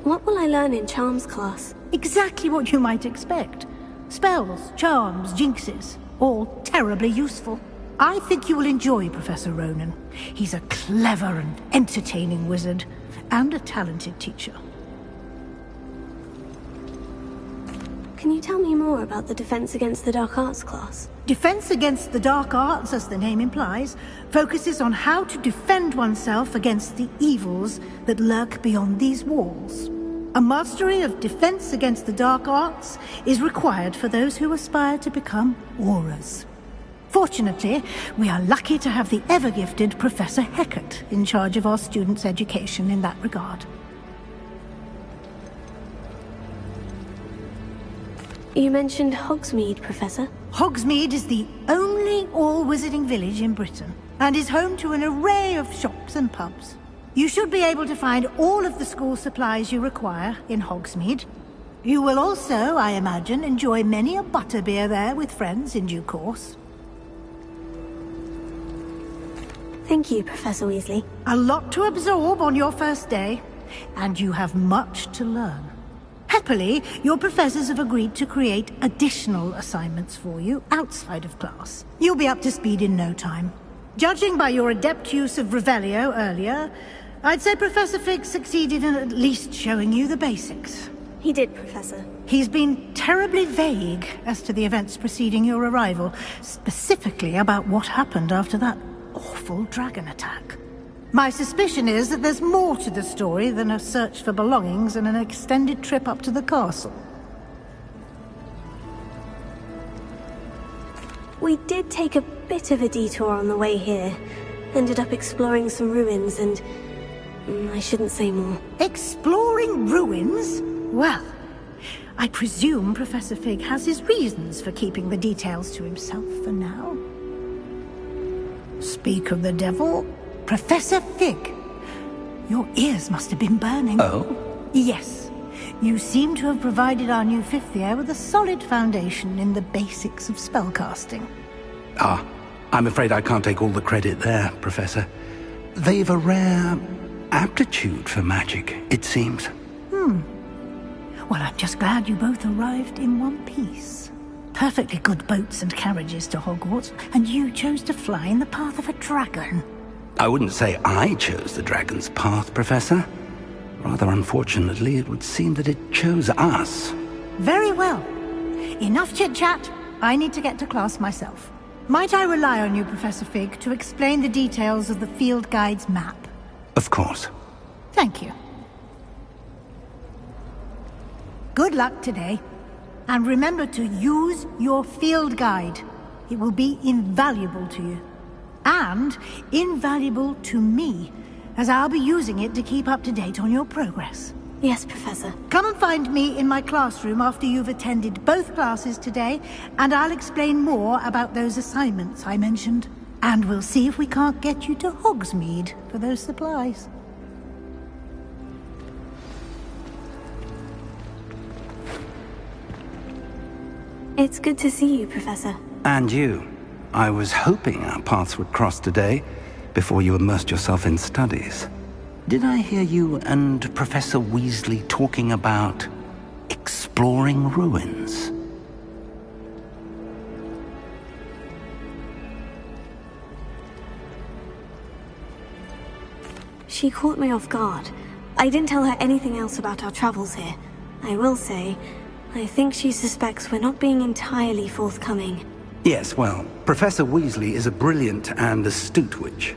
what will I learn in charms class? Exactly what you might expect. Spells, charms, jinxes, all terribly useful. I think you will enjoy Professor Ronan. He's a clever and entertaining wizard, and a talented teacher. Can you tell me more about the Defense Against the Dark Arts class? Defense Against the Dark Arts, as the name implies, focuses on how to defend oneself against the evils that lurk beyond these walls. A mastery of Defense Against the Dark Arts is required for those who aspire to become Auras. Fortunately, we are lucky to have the ever-gifted Professor Heckert in charge of our students' education in that regard. You mentioned Hogsmeade, Professor. Hogsmeade is the only all-wizarding village in Britain, and is home to an array of shops and pubs. You should be able to find all of the school supplies you require in Hogsmeade. You will also, I imagine, enjoy many a butterbeer there with friends in due course. Thank you, Professor Weasley. A lot to absorb on your first day, and you have much to learn. Happily, your professors have agreed to create additional assignments for you outside of class. You'll be up to speed in no time. Judging by your adept use of Revelio earlier, I'd say Professor Fig succeeded in at least showing you the basics. He did, Professor. He's been terribly vague as to the events preceding your arrival, specifically about what happened after that awful dragon attack. My suspicion is that there's more to the story than a search for belongings and an extended trip up to the castle. We did take a bit of a detour on the way here. Ended up exploring some ruins and... I shouldn't say more. Exploring ruins? Well, I presume Professor Fig has his reasons for keeping the details to himself for now. Speak of the devil, Professor Fig. Your ears must have been burning. Oh? Yes. You seem to have provided our new fifth year with a solid foundation in the basics of spellcasting. Ah, I'm afraid I can't take all the credit there, Professor. They've a rare aptitude for magic, it seems. Well, I'm just glad you both arrived in one piece. Perfectly good boats and carriages to Hogwarts, and you chose to fly in the path of a dragon. I wouldn't say I chose the dragon's path, Professor. Rather unfortunately, it would seem that it chose us. Very well. Enough chit-chat. I need to get to class myself. Might I rely on you, Professor Fig, to explain the details of the field guide's map? Of course. Thank you. Good luck today. And remember to use your field guide. It will be invaluable to you. And invaluable to me, as I'll be using it to keep up to date on your progress. Yes, Professor. Come and find me in my classroom after you've attended both classes today, and I'll explain more about those assignments I mentioned. And we'll see if we can't get you to Hogsmeade for those supplies. It's good to see you, Professor. And you. I was hoping our paths would cross today, before you immersed yourself in studies. Did I hear you and Professor Weasley talking about exploring ruins? She caught me off guard. I didn't tell her anything else about our travels here. I will say, I think she suspects we're not being entirely forthcoming. Yes, well, Professor Weasley is a brilliant and astute witch.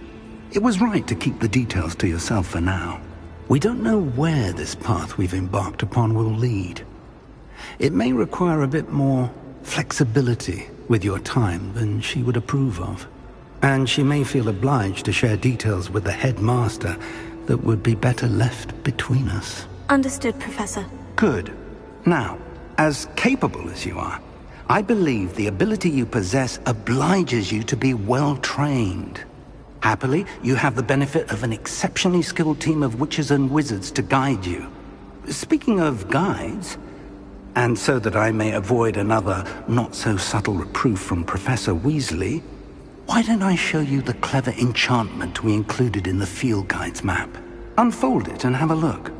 It was right to keep the details to yourself for now. We don't know where this path we've embarked upon will lead. It may require a bit more flexibility with your time than she would approve of. And she may feel obliged to share details with the headmaster that would be better left between us. Understood, Professor. Good. Now, as capable as you are, I believe the ability you possess obliges you to be well-trained. Happily, you have the benefit of an exceptionally skilled team of witches and wizards to guide you. Speaking of guides, and so that I may avoid another not-so-subtle reproof from Professor Weasley, why don't I show you the clever enchantment we included in the field guide's map? Unfold it and have a look.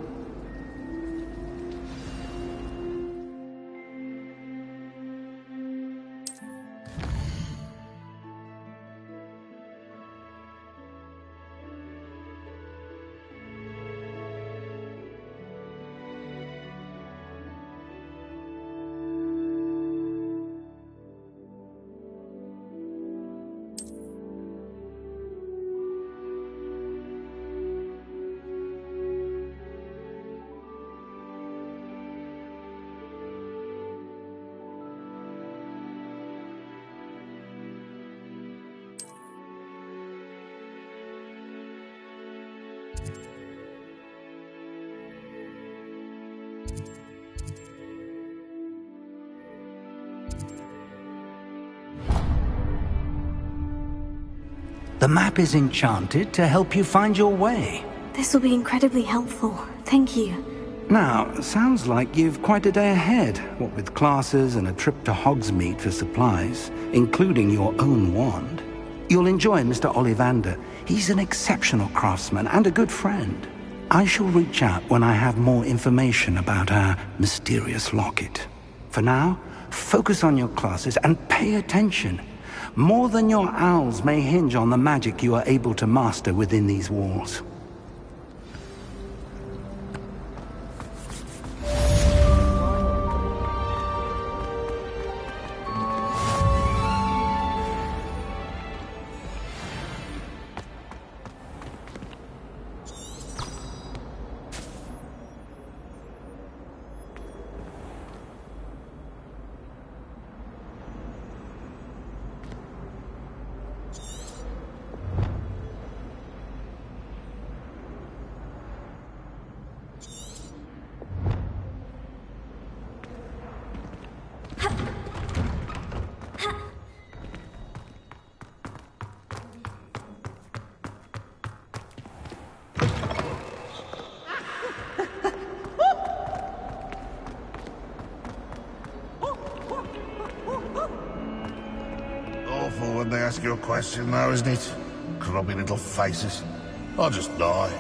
The map is enchanted to help you find your way. This will be incredibly helpful. Thank you. Now, sounds like you've quite a day ahead, what with classes and a trip to Hogsmeade for supplies, including your own wand. You'll enjoy Mr. Ollivander. He's an exceptional craftsman and a good friend. I shall reach out when I have more information about our mysterious locket. For now, focus on your classes and pay attention. More than your owls may hinge on the magic you are able to master within these walls. Awful when they ask you a question now, isn't it? Grubby little faces. I'll just die.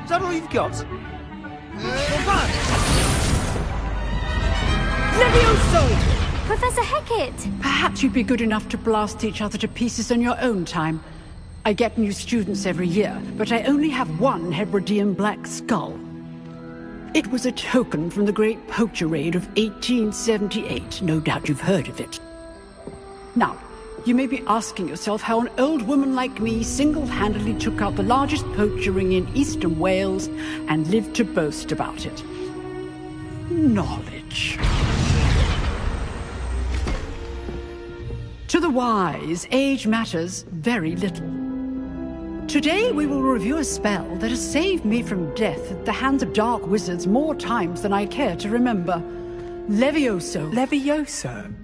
Is that all you've got? Levioso! Professor Hecat! Perhaps you'd be good enough to blast each other to pieces in your own time. I get new students every year, but I only have one Hebridean black skull. It was a token from the Great Poacher Raid of 1878. No doubt you've heard of it. Now, you may be asking yourself how an old woman like me single-handedly took out the largest poacher ring in eastern Wales and lived to boast about it. Knowledge. To the wise, age matters very little. Today we will review a spell that has saved me from death at the hands of dark wizards more times than I care to remember. Levioso. Levioso?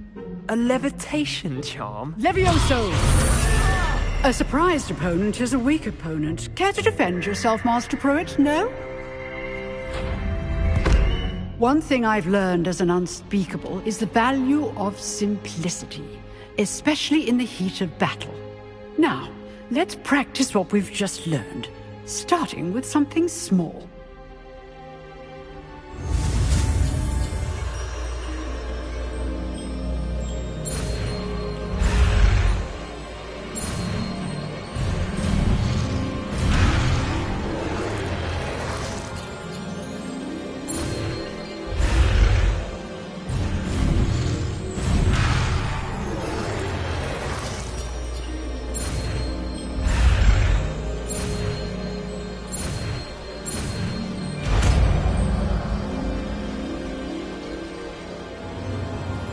A levitation charm? Levioso! A surprised opponent is a weak opponent. Care to defend yourself, Master Pruitt? No? One thing I've learned as an unspeakable is the value of simplicity, especially in the heat of battle. Now, let's practice what we've just learned, starting with something small.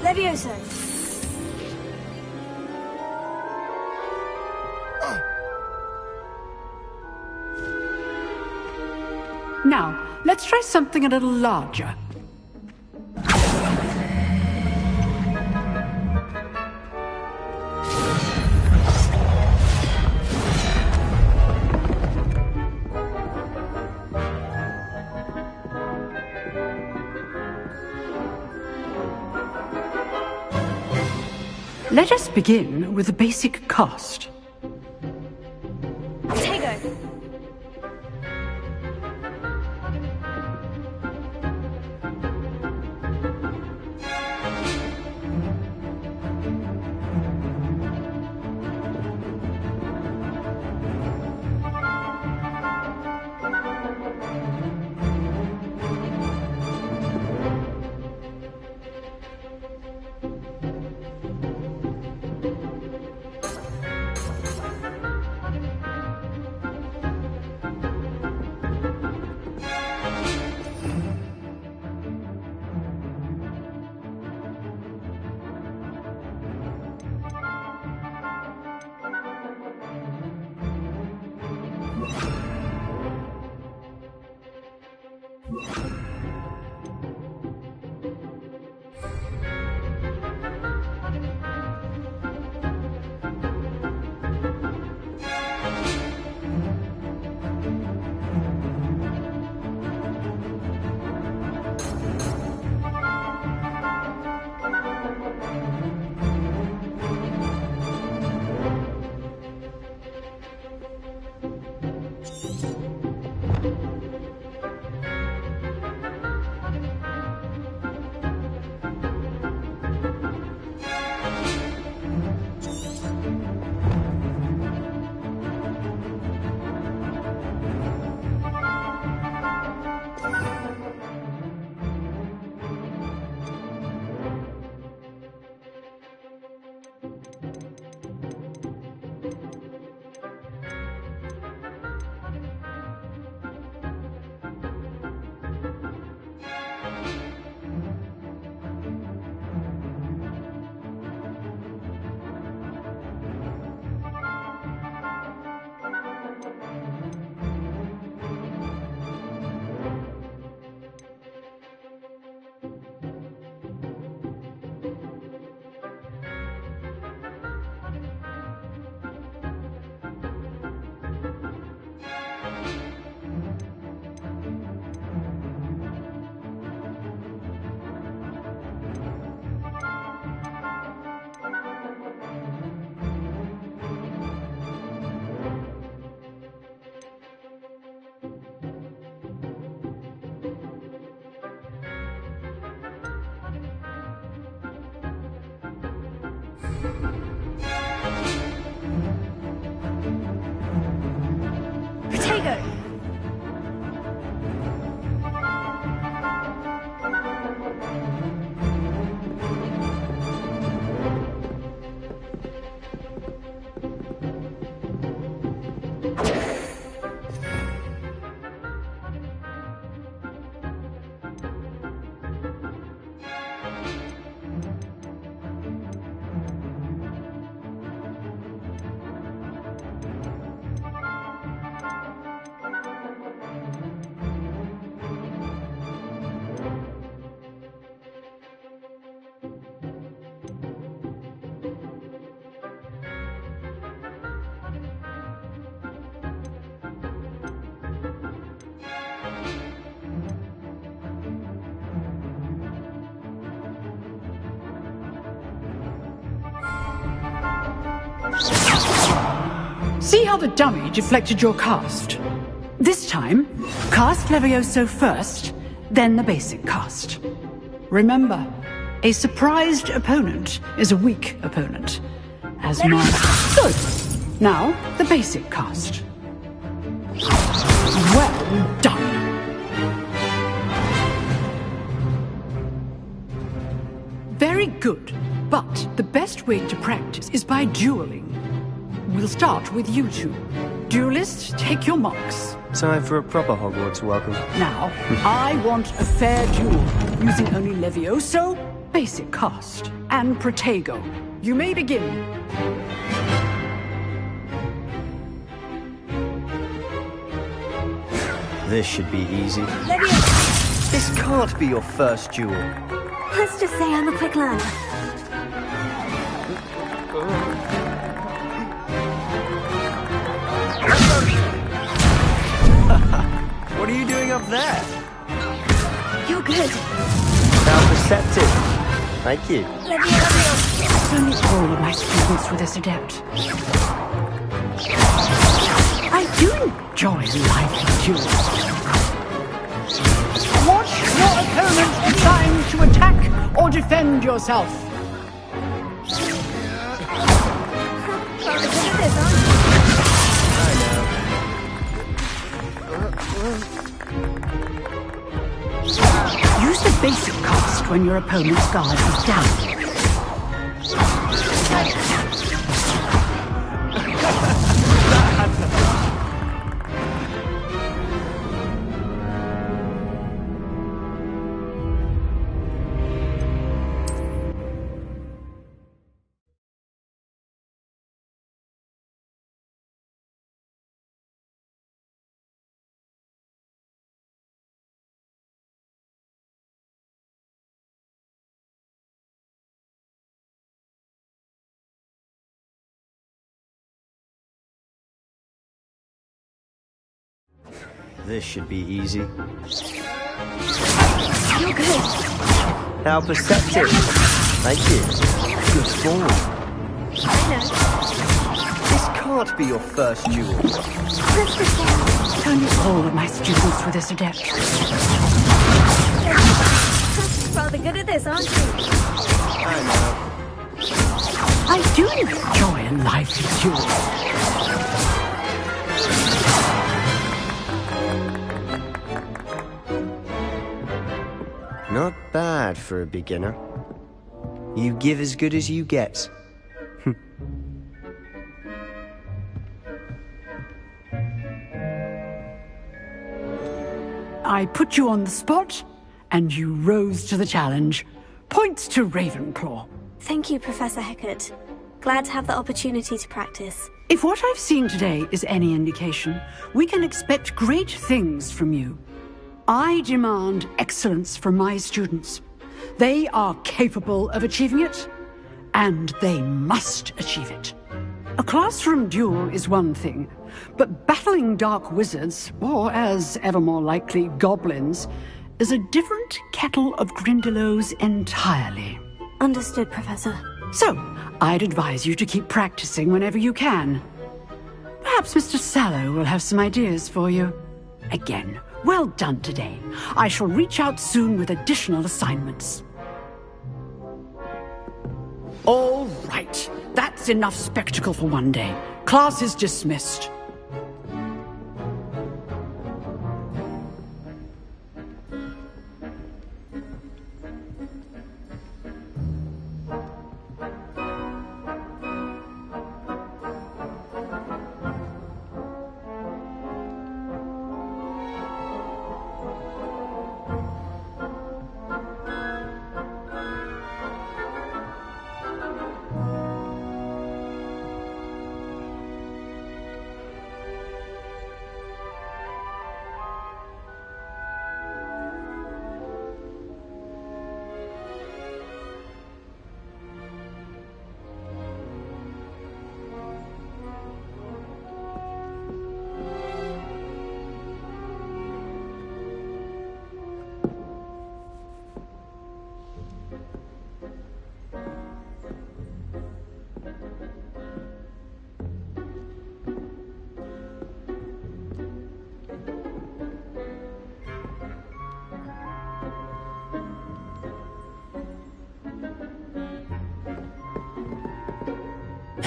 Levioso! Now, let's try something a little larger. Let us begin with the basic cast. See how the dummy deflected your cast? This time, cast Levioso first, then the basic cast. Remember, a surprised opponent is a weak opponent. As my... Good! Now, the basic cast. Well done! Very good, but the best way to practice is by dueling. We'll start with you two. Duelists, take your marks. Time for a proper Hogwarts welcome. Now, I want a fair duel, using only Levioso, basic cast, and Protego. You may begin. This should be easy. Levioso! This can't be your first duel. Let's just say I'm a quick learner. What are you doing up there? You're good. How perceptive. Thank you. Levioso! Only all of my students with this adept. I do enjoy lively duels. Watch your opponent's time to attack or defend yourself. Use the basic cast when your opponent's guard is down. This should be easy. You're good. How perceptive. Thank you. Good form. I know. This can't be your first duel. Let's just say... Only all of my students with this adept. Rather good at this, aren't you? I know. I do enjoy a lively duel. Not bad for a beginner. You give as good as you get. I put you on the spot, and you rose to the challenge. Points to Ravenclaw. Thank you, Professor Hecat. Glad to have the opportunity to practice. If what I've seen today is any indication, we can expect great things from you. I demand excellence from my students. They are capable of achieving it, and they must achieve it. A classroom duel is one thing, but battling dark wizards, or as ever more likely, goblins, is a different kettle of Grindylows entirely. Understood, Professor. So, I'd advise you to keep practicing whenever you can. Perhaps Mr. Sallow will have some ideas for you. Again, well done today. I shall reach out soon with additional assignments. All right. That's enough spectacle for one day. Class is dismissed.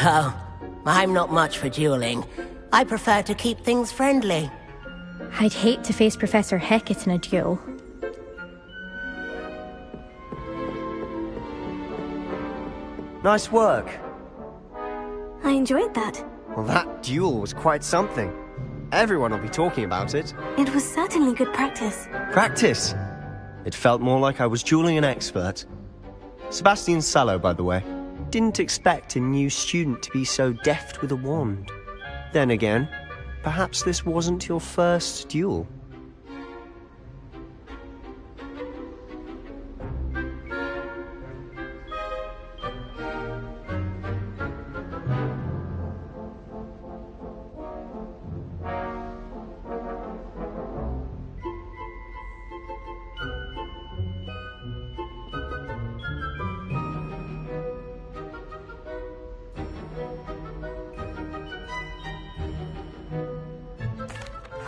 Oh, I'm not much for dueling. I prefer to keep things friendly. I'd hate to face Professor Hecat in a duel. Nice work. I enjoyed that. Well, that duel was quite something. Everyone will be talking about it. It was certainly good practice. Practice? It felt more like I was dueling an expert. Sebastian Sallow, by the way. Didn't expect a new student to be so deft with a wand. Then again, perhaps this wasn't your first duel.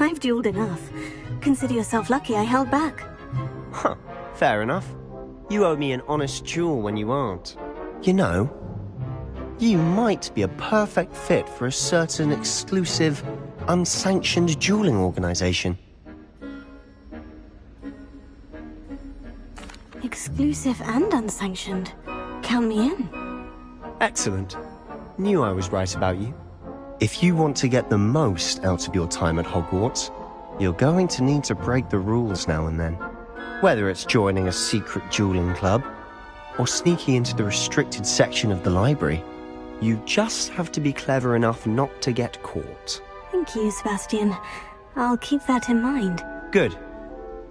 I've dueled enough. Consider yourself lucky I held back. Huh, fair enough. You owe me an honest duel when you aren't. You know, you might be a perfect fit for a certain exclusive, unsanctioned dueling organization. Exclusive and unsanctioned. Count me in. Excellent. Knew I was right about you. If you want to get the most out of your time at Hogwarts, you're going to need to break the rules now and then. Whether it's joining a secret dueling club, or sneaking into the restricted section of the library, you just have to be clever enough not to get caught. Thank you, Sebastian. I'll keep that in mind. Good.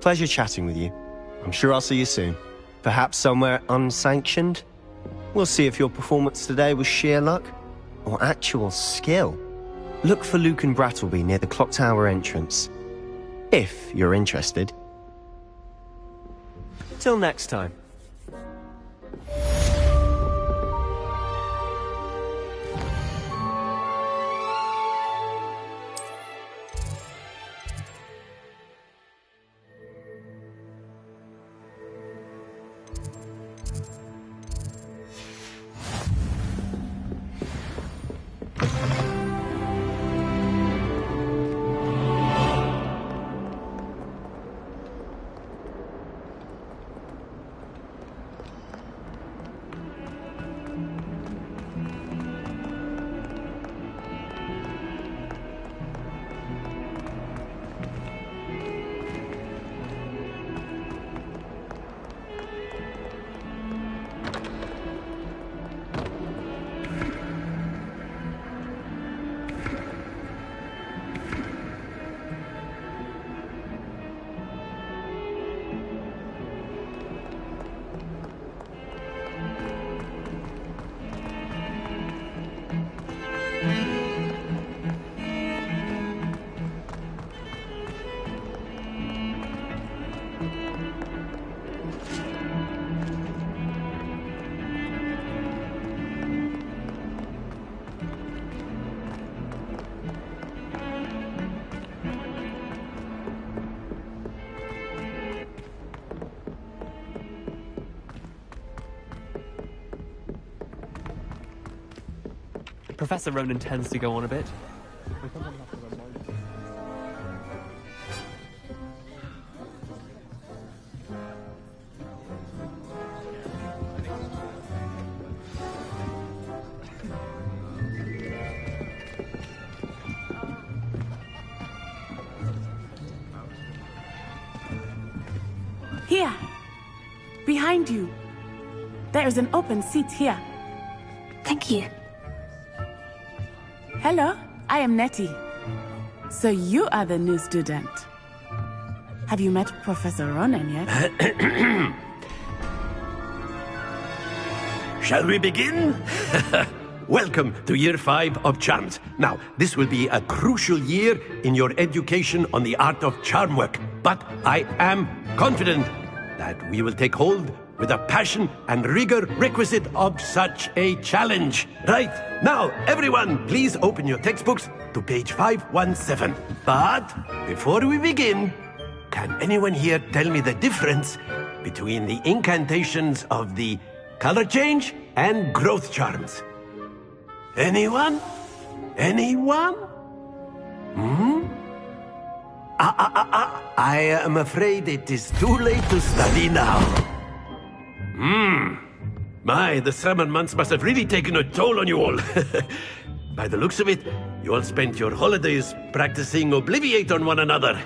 Pleasure chatting with you. I'm sure I'll see you soon. Perhaps somewhere unsanctioned? We'll see if your performance today was sheer luck or actual skill. Look for Luke and Brattleby near the clock tower entrance, if you're interested. Till next time. Professor Ronan tends to go on a bit. Here! Behind you! There is an open seat here. Thank you. Hello, I am Nettie. So you are the new student. Have you met Professor Ronan yet? Shall we begin? Welcome to Year 5 of Charms. Now, this will be a crucial year in your education on the art of charm work, but I am confident that we will take hold with the passion and rigor requisite of such a challenge. Right, now, everyone, please open your textbooks to page 517. But before we begin, can anyone here tell me the difference between the incantations of the color change and growth charms? Anyone? Anyone? Hmm? I am afraid it is too late to study now. The summer months must have really taken a toll on you all. By the looks of it, you all spent your holidays practicing Obliviate on one another.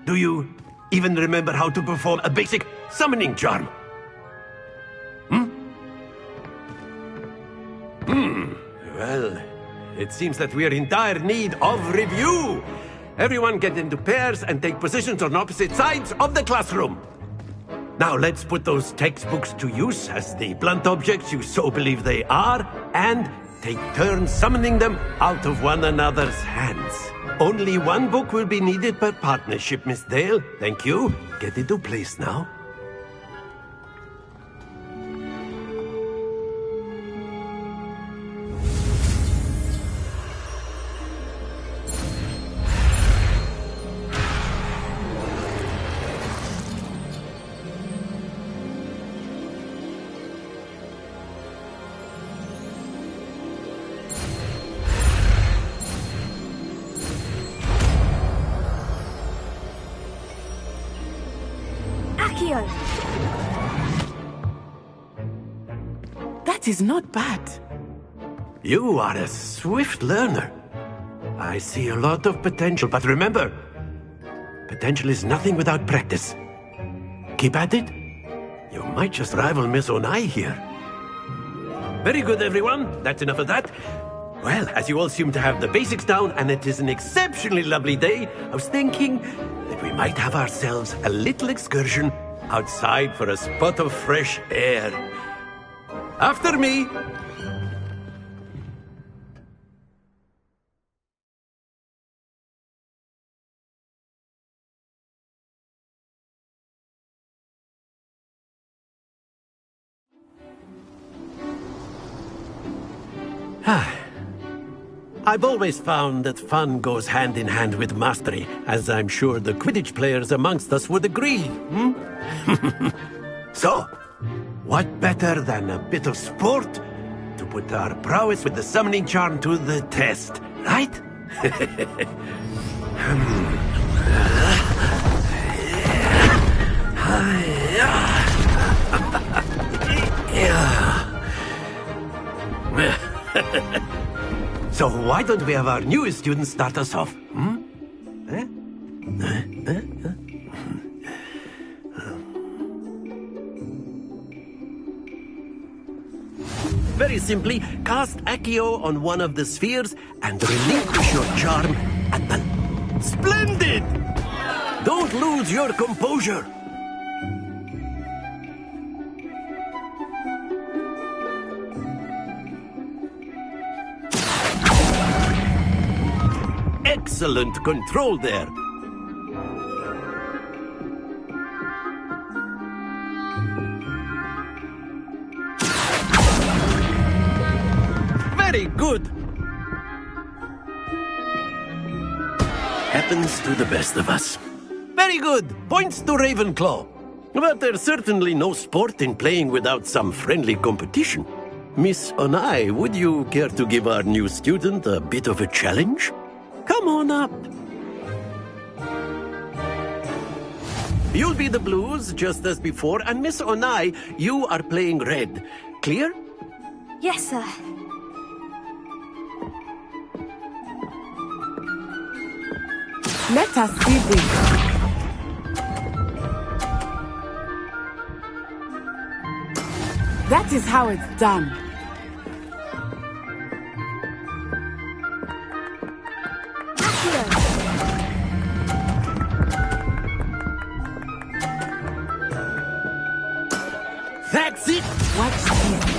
Do you even remember how to perform a basic summoning charm? Well, it seems that we are in dire need of review. Everyone get into pairs and take positions on opposite sides of the classroom. Now let's put those textbooks to use as the blunt objects you so believe they are, and take turns summoning them out of one another's hands. Only one book will be needed per partnership, Miss Dale. Thank you. Get into place now. That is not bad. You are a swift learner. I see a lot of potential, but remember, potential is nothing without practice. Keep at it. You might just rival Miss Onai here. Very good, everyone. That's enough of that. Well, as you all seem to have the basics down, and it is an exceptionally lovely day, I was thinking that we might have ourselves a little excursion outside for a spot of fresh air. After me! I've always found that fun goes hand in hand with mastery, as I'm sure the Quidditch players amongst us would agree. So, what better than a bit of sport to put our prowess with the summoning charm to the test, right? So why don't we have our newest student start us off? Very simply, cast Accio on one of the spheres and relinquish your charm at the... Splendid! Don't lose your composure. Excellent control there. Very good. Happens to the best of us. Very good. Points to Ravenclaw. But there's certainly no sport in playing without some friendly competition. Miss Onai, would you care to give our new student a bit of a challenge? Come on up. You'll be the blues, just as before, and Miss Onai, you are playing red. Clear? Yes, sir. Let us see this. That is how it's done. That's it! Watch this.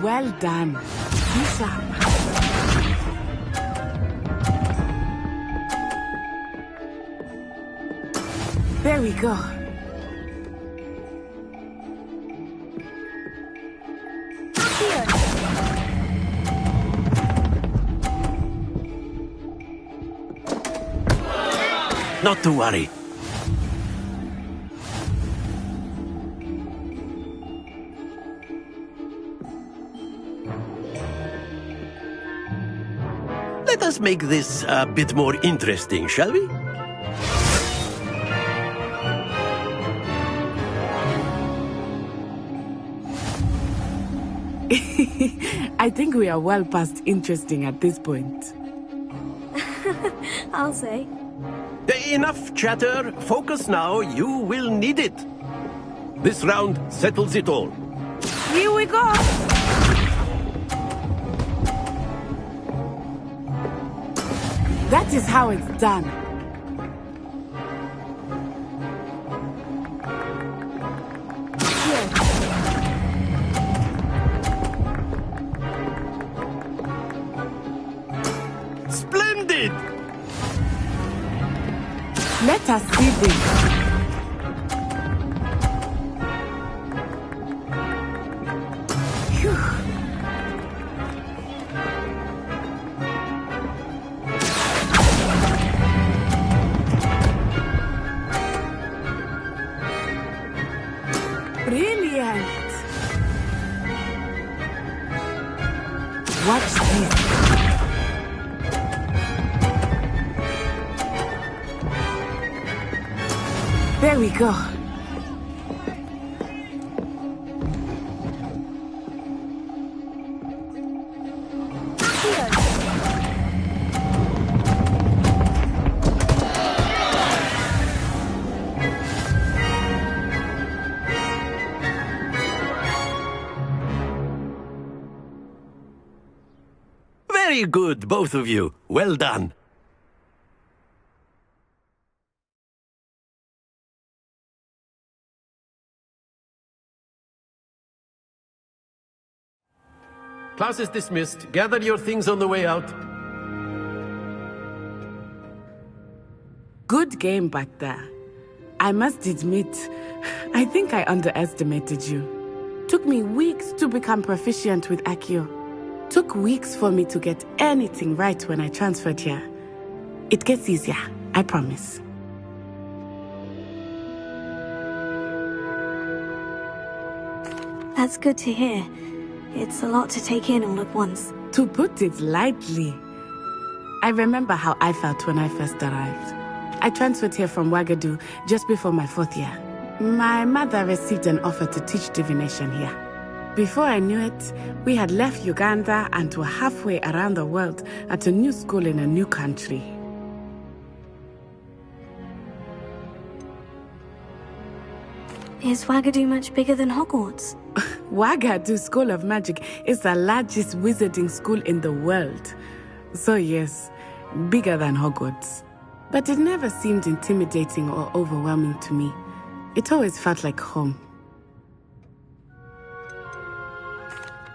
Well done. Be sharp. There we go. Not to worry. Let us make this a bit more interesting, shall we? I think we are well past interesting at this point. I'll say. Enough chatter. Focus now. You will need it. This round settles it all. Here we go. That is how it's done. Splendid! Let us see this. Brilliant! Watch this. There we go. Very good, both of you. Well done. Class is dismissed. Gather your things on the way out. Good game back there. I must admit, I think I underestimated you. Took me weeks to become proficient with Accio. Took weeks for me to get anything right when I transferred here. It gets easier, I promise. That's good to hear. It's a lot to take in all at once. To put it lightly, I remember how I felt when I first arrived. I transferred here from Wagadu just before my 4th year. My mother received an offer to teach divination here. Before I knew it, we had left Uganda and were halfway around the world at a new school in a new country. Is Wagadu much bigger than Hogwarts? Wagadu School of Magic is the largest wizarding school in the world. So yes, bigger than Hogwarts. But it never seemed intimidating or overwhelming to me. It always felt like home.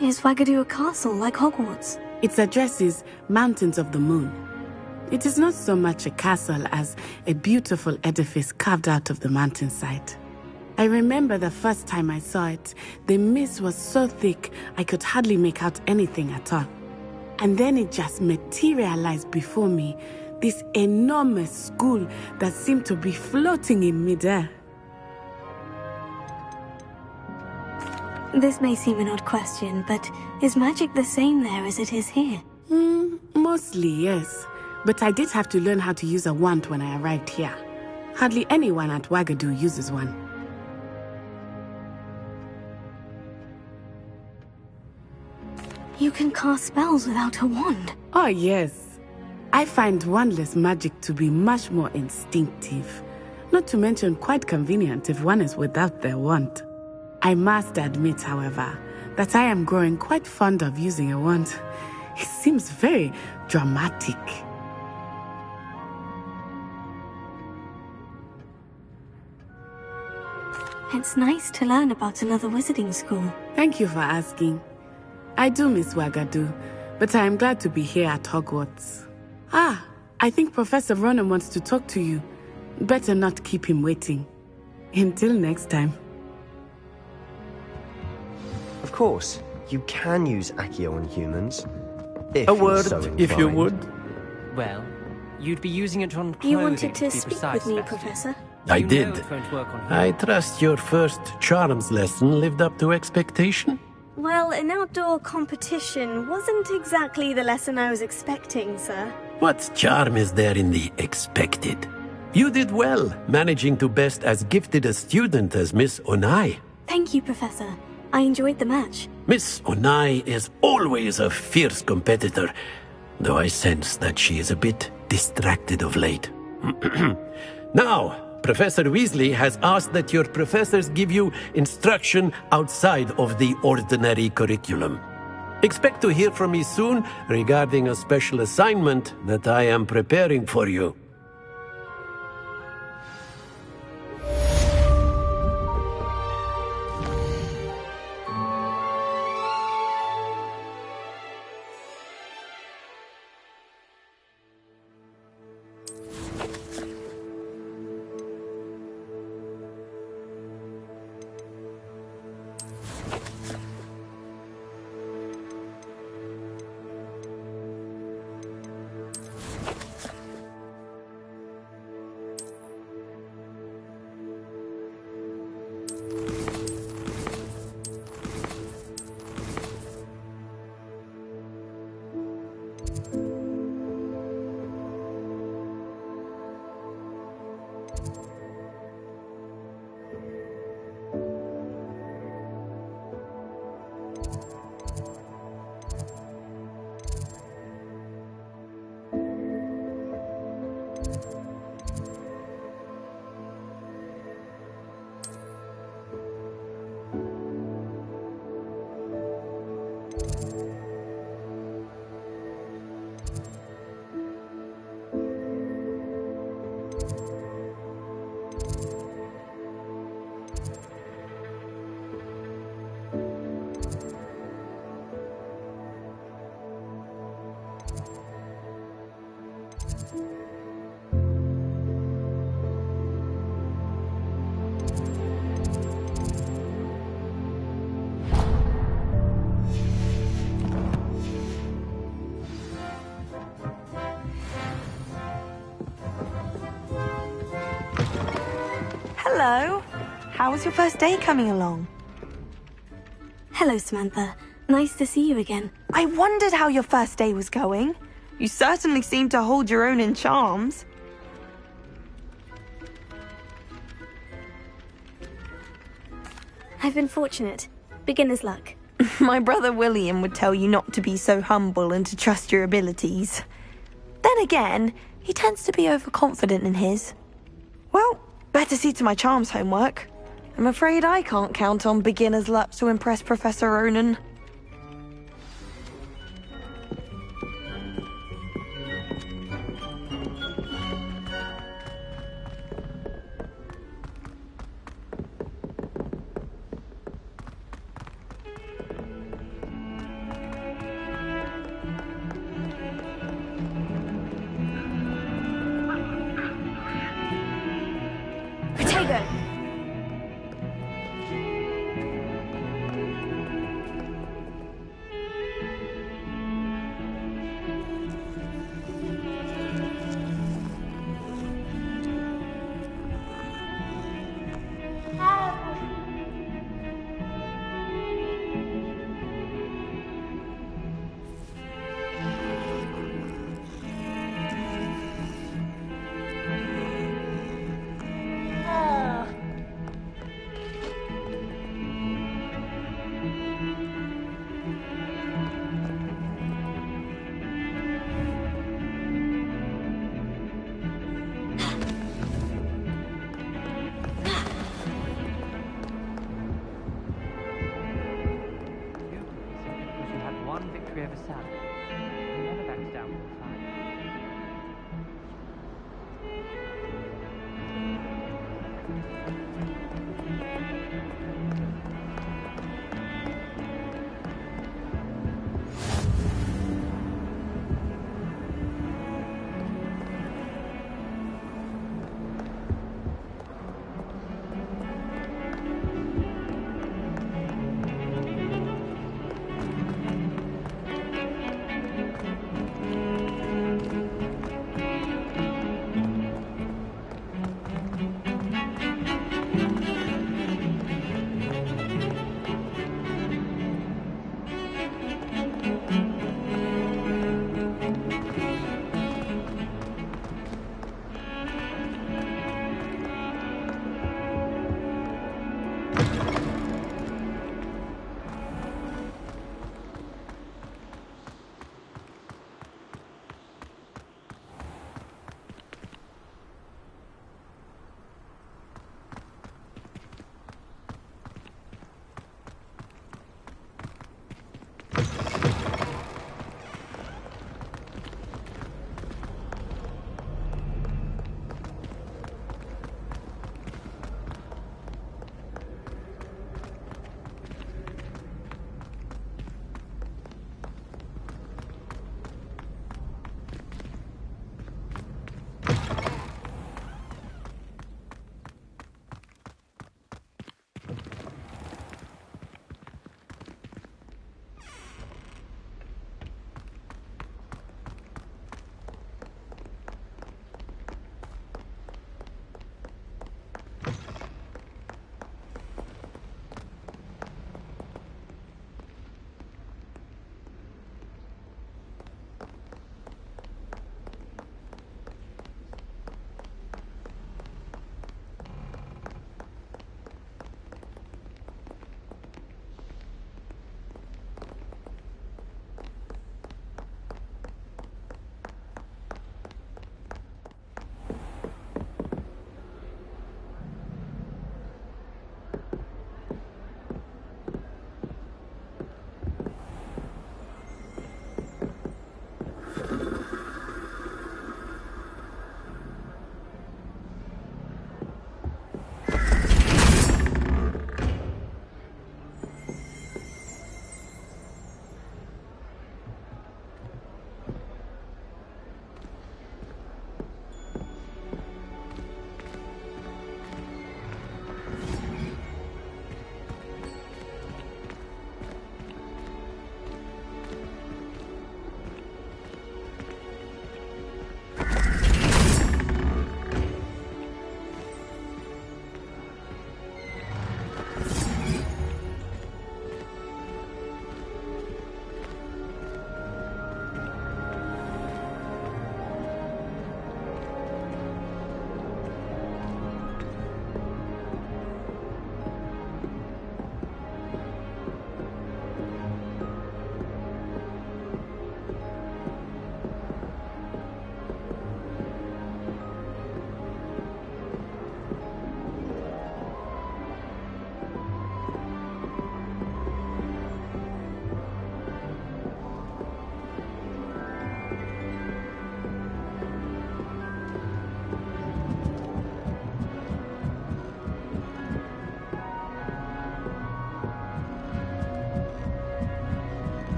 Is Wagadu a castle like Hogwarts? Its address is Mountains of the Moon. It is not so much a castle as a beautiful edifice carved out of the mountainside. I remember the first time I saw it, the mist was so thick I could hardly make out anything at all. And then it just materialized before me, this enormous school that seemed to be floating in midair. This may seem an odd question, but is magic the same there as it is here? Mostly, yes. But I did have to learn how to use a wand when I arrived here. Hardly anyone at Wagadu uses one. You can cast spells without a wand? Oh, yes. I find wandless magic to be much more instinctive. Not to mention quite convenient if one is without their wand. I must admit, however, that I am growing quite fond of using a wand. It seems very dramatic. It's nice to learn about another wizarding school. Thank you for asking. I do miss Wagadu, but I am glad to be here at Hogwarts. I think Professor Ronan wants to talk to you. Better not keep him waiting. Until next time. Of course, you can use Accio on humans. If A you're word, so if you inclined. would. Well, you'd be using it on clothing. You wanted to be speak precise, with me, Sebastian. Professor? I You did. know it won't work on I trust your first charms lesson lived up to expectation? Well, an outdoor competition wasn't exactly the lesson I was expecting, sir. What charm is there in the expected? You did well, managing to best as gifted a student as Miss Onai. Thank you, Professor. I enjoyed the match. Miss Onai is always a fierce competitor, though I sense that she is a bit distracted of late. Now, Professor Weasley has asked that your professors give you instruction outside of the ordinary curriculum. Expect to hear from me soon regarding a special assignment that I am preparing for you. Hello. How's your first day coming along? Hello, Samantha. Nice to see you again. I wondered how your first day was going. You certainly seem to hold your own in charms. I've been fortunate. Beginner's luck. My brother William would tell you not to be so humble and to trust your abilities. Then again, he tends to be overconfident in his. Well, better see to my charms homework. I'm afraid I can't count on beginner's luck to impress Professor Ronan.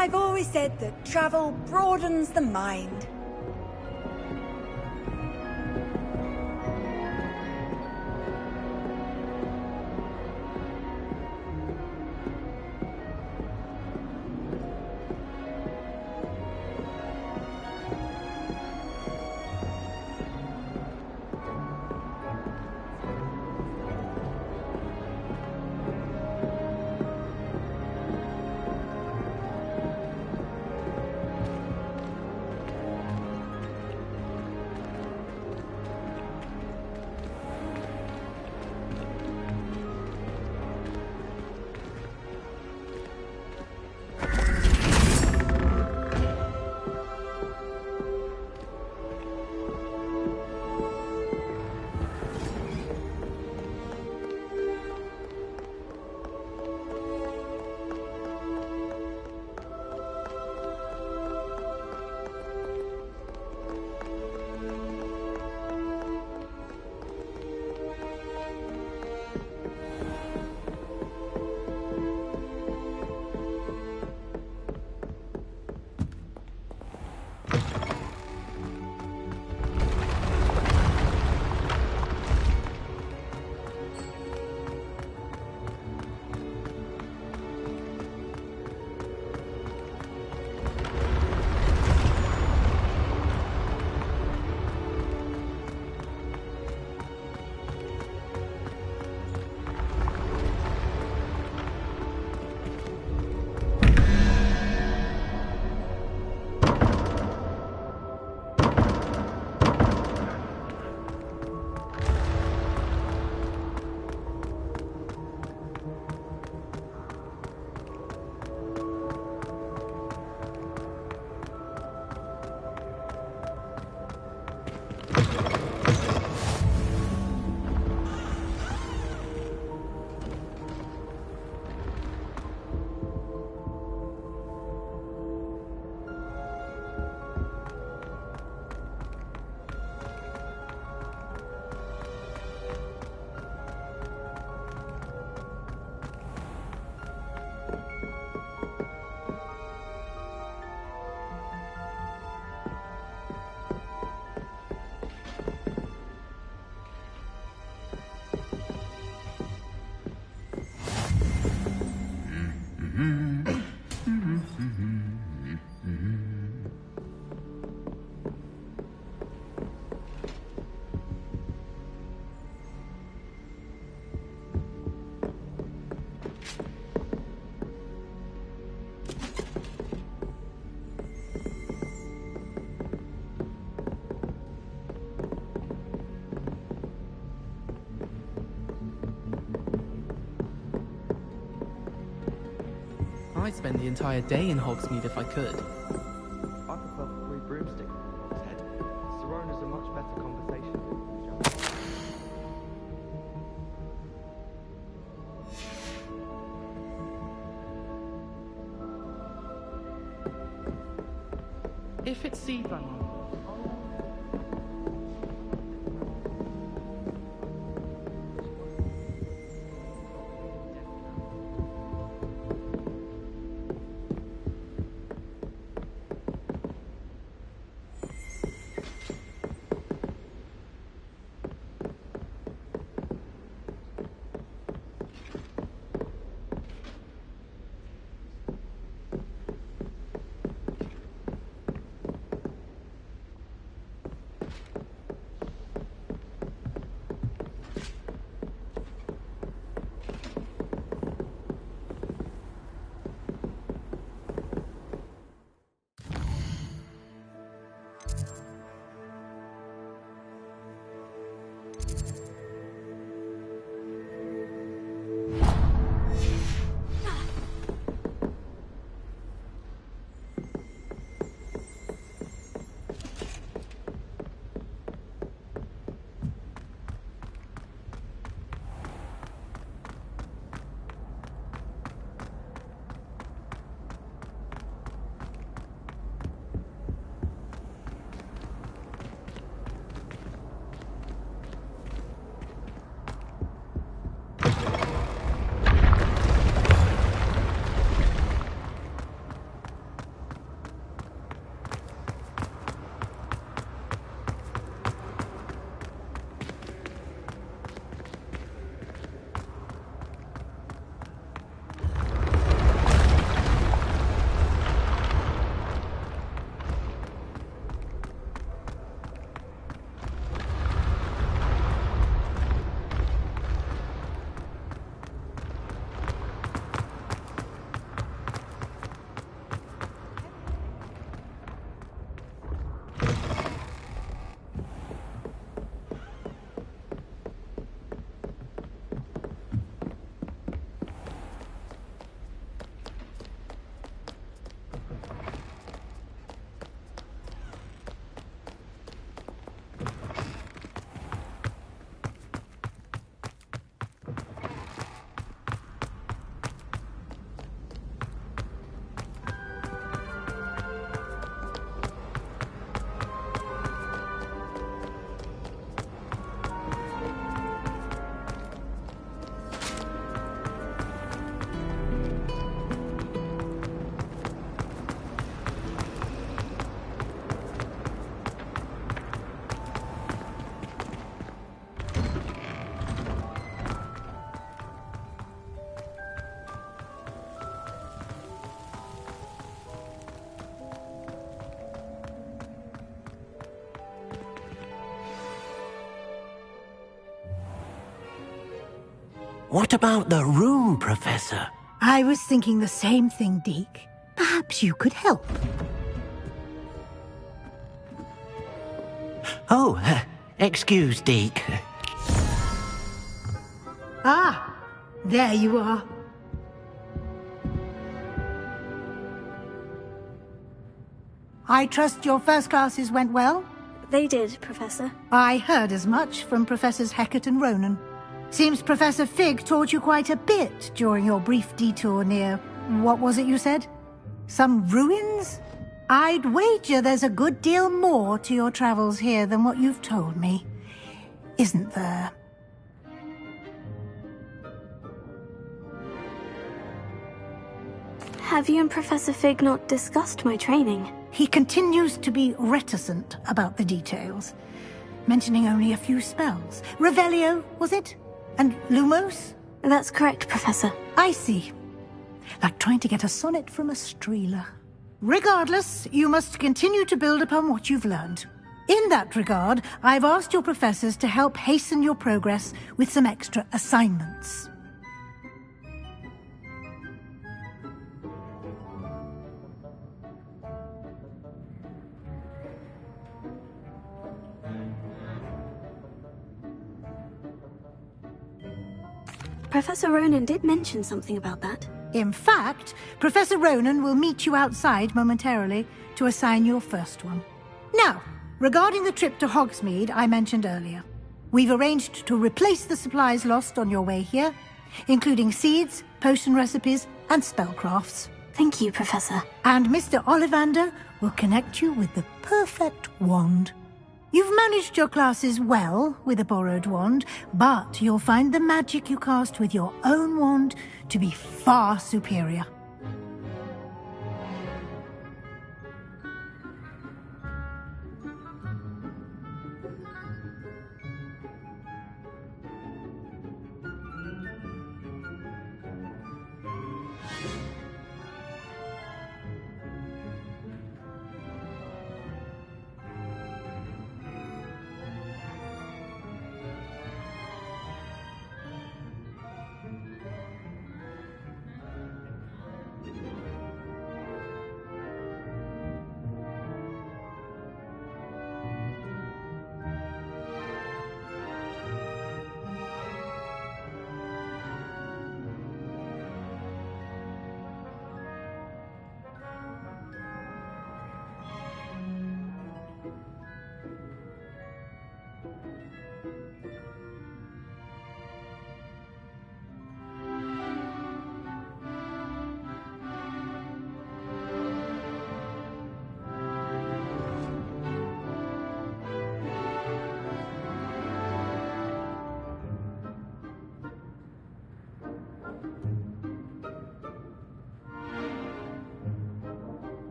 I've always said that travel broadens the mind. I'd spend the entire day in Hogsmeade if I could. I prefer the three broomsticks, Ted. Sirona's a much better conversation. If it's seed running. What about the room, Professor? I was thinking the same thing, Deke. Perhaps you could help. Oh, excuse, Deke. Ah, there you are. I trust your first classes went well? They did, Professor. I heard as much from Professors Hecat and Ronan. Seems Professor Fig taught you quite a bit during your brief detour near... what was it you said? Some ruins? I'd wager there's a good deal more to your travels here than what you've told me. Isn't there? Have you and Professor Fig not discussed my training? He continues to be reticent about the details, mentioning only a few spells. Revelio, was it? And Lumos? That's correct, Professor. I see. Like trying to get a sonnet from a streeler. Regardless, you must continue to build upon what you've learned. In that regard, I've asked your professors to help hasten your progress with some extra assignments. Professor Ronan did mention something about that. In fact, Professor Ronan will meet you outside momentarily to assign your first one. Now, regarding the trip to Hogsmeade I mentioned earlier, we've arranged to replace the supplies lost on your way here, including seeds, potion recipes, and spellcrafts. Thank you, Professor. And Mr. Ollivander will connect you with the perfect wand. You've managed your classes well with a borrowed wand, but you'll find the magic you cast with your own wand to be far superior.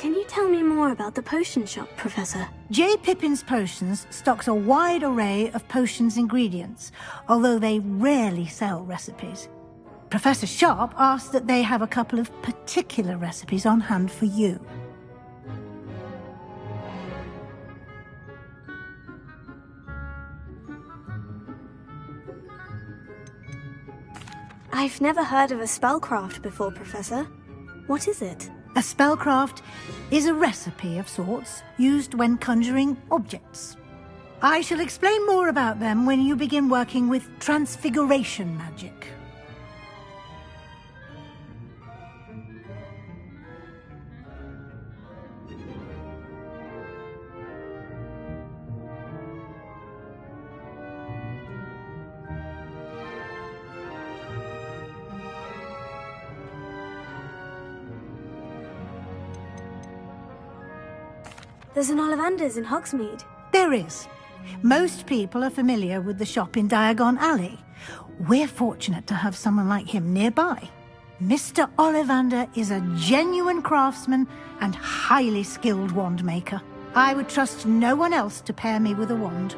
Can you tell me more about the potion shop, Professor? J. Pippin's Potions stocks a wide array of potions ingredients, although they rarely sell recipes. Professor Sharp asked that they have a couple of particular recipes on hand for you. I've never heard of a spellcraft before, Professor. What is it? A spellcraft is a recipe of sorts used when conjuring objects. I shall explain more about them when you begin working with transfiguration magic. There's an Ollivander's in Hogsmeade. There is. Most people are familiar with the shop in Diagon Alley. We're fortunate to have someone like him nearby. Mr. Ollivander is a genuine craftsman and highly skilled wand maker. I would trust no one else to pair me with a wand.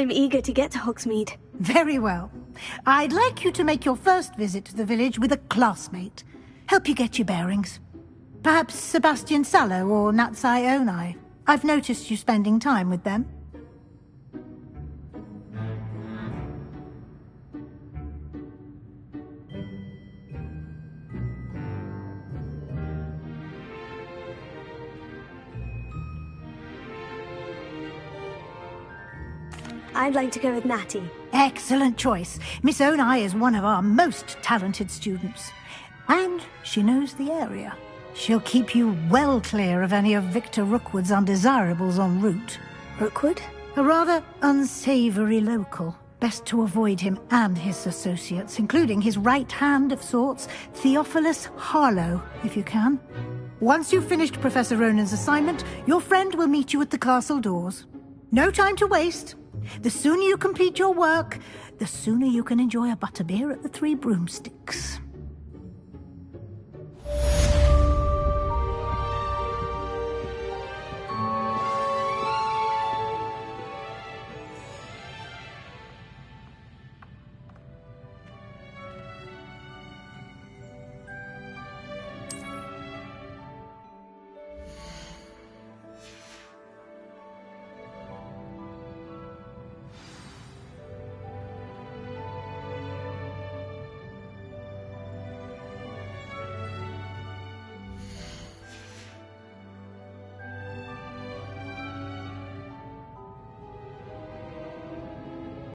I'm eager to get to Hogsmeade. Very well. I'd like you to make your first visit to the village with a classmate. Help you get your bearings. Perhaps Sebastian Sallow or Natsai Onai. I've noticed you spending time with them. I'd like to go with Natty. Excellent choice. Miss Onai is one of our most talented students. And she knows the area. She'll keep you well clear of any of Victor Rookwood's undesirables en route. Rookwood? A rather unsavoury local. Best to avoid him and his associates, including his right hand of sorts, Theophilus Harlow, if you can. Once you've finished Professor Ronan's assignment, your friend will meet you at the castle doors. No time to waste. The sooner you complete your work, the sooner you can enjoy a butterbeer at the Three Broomsticks.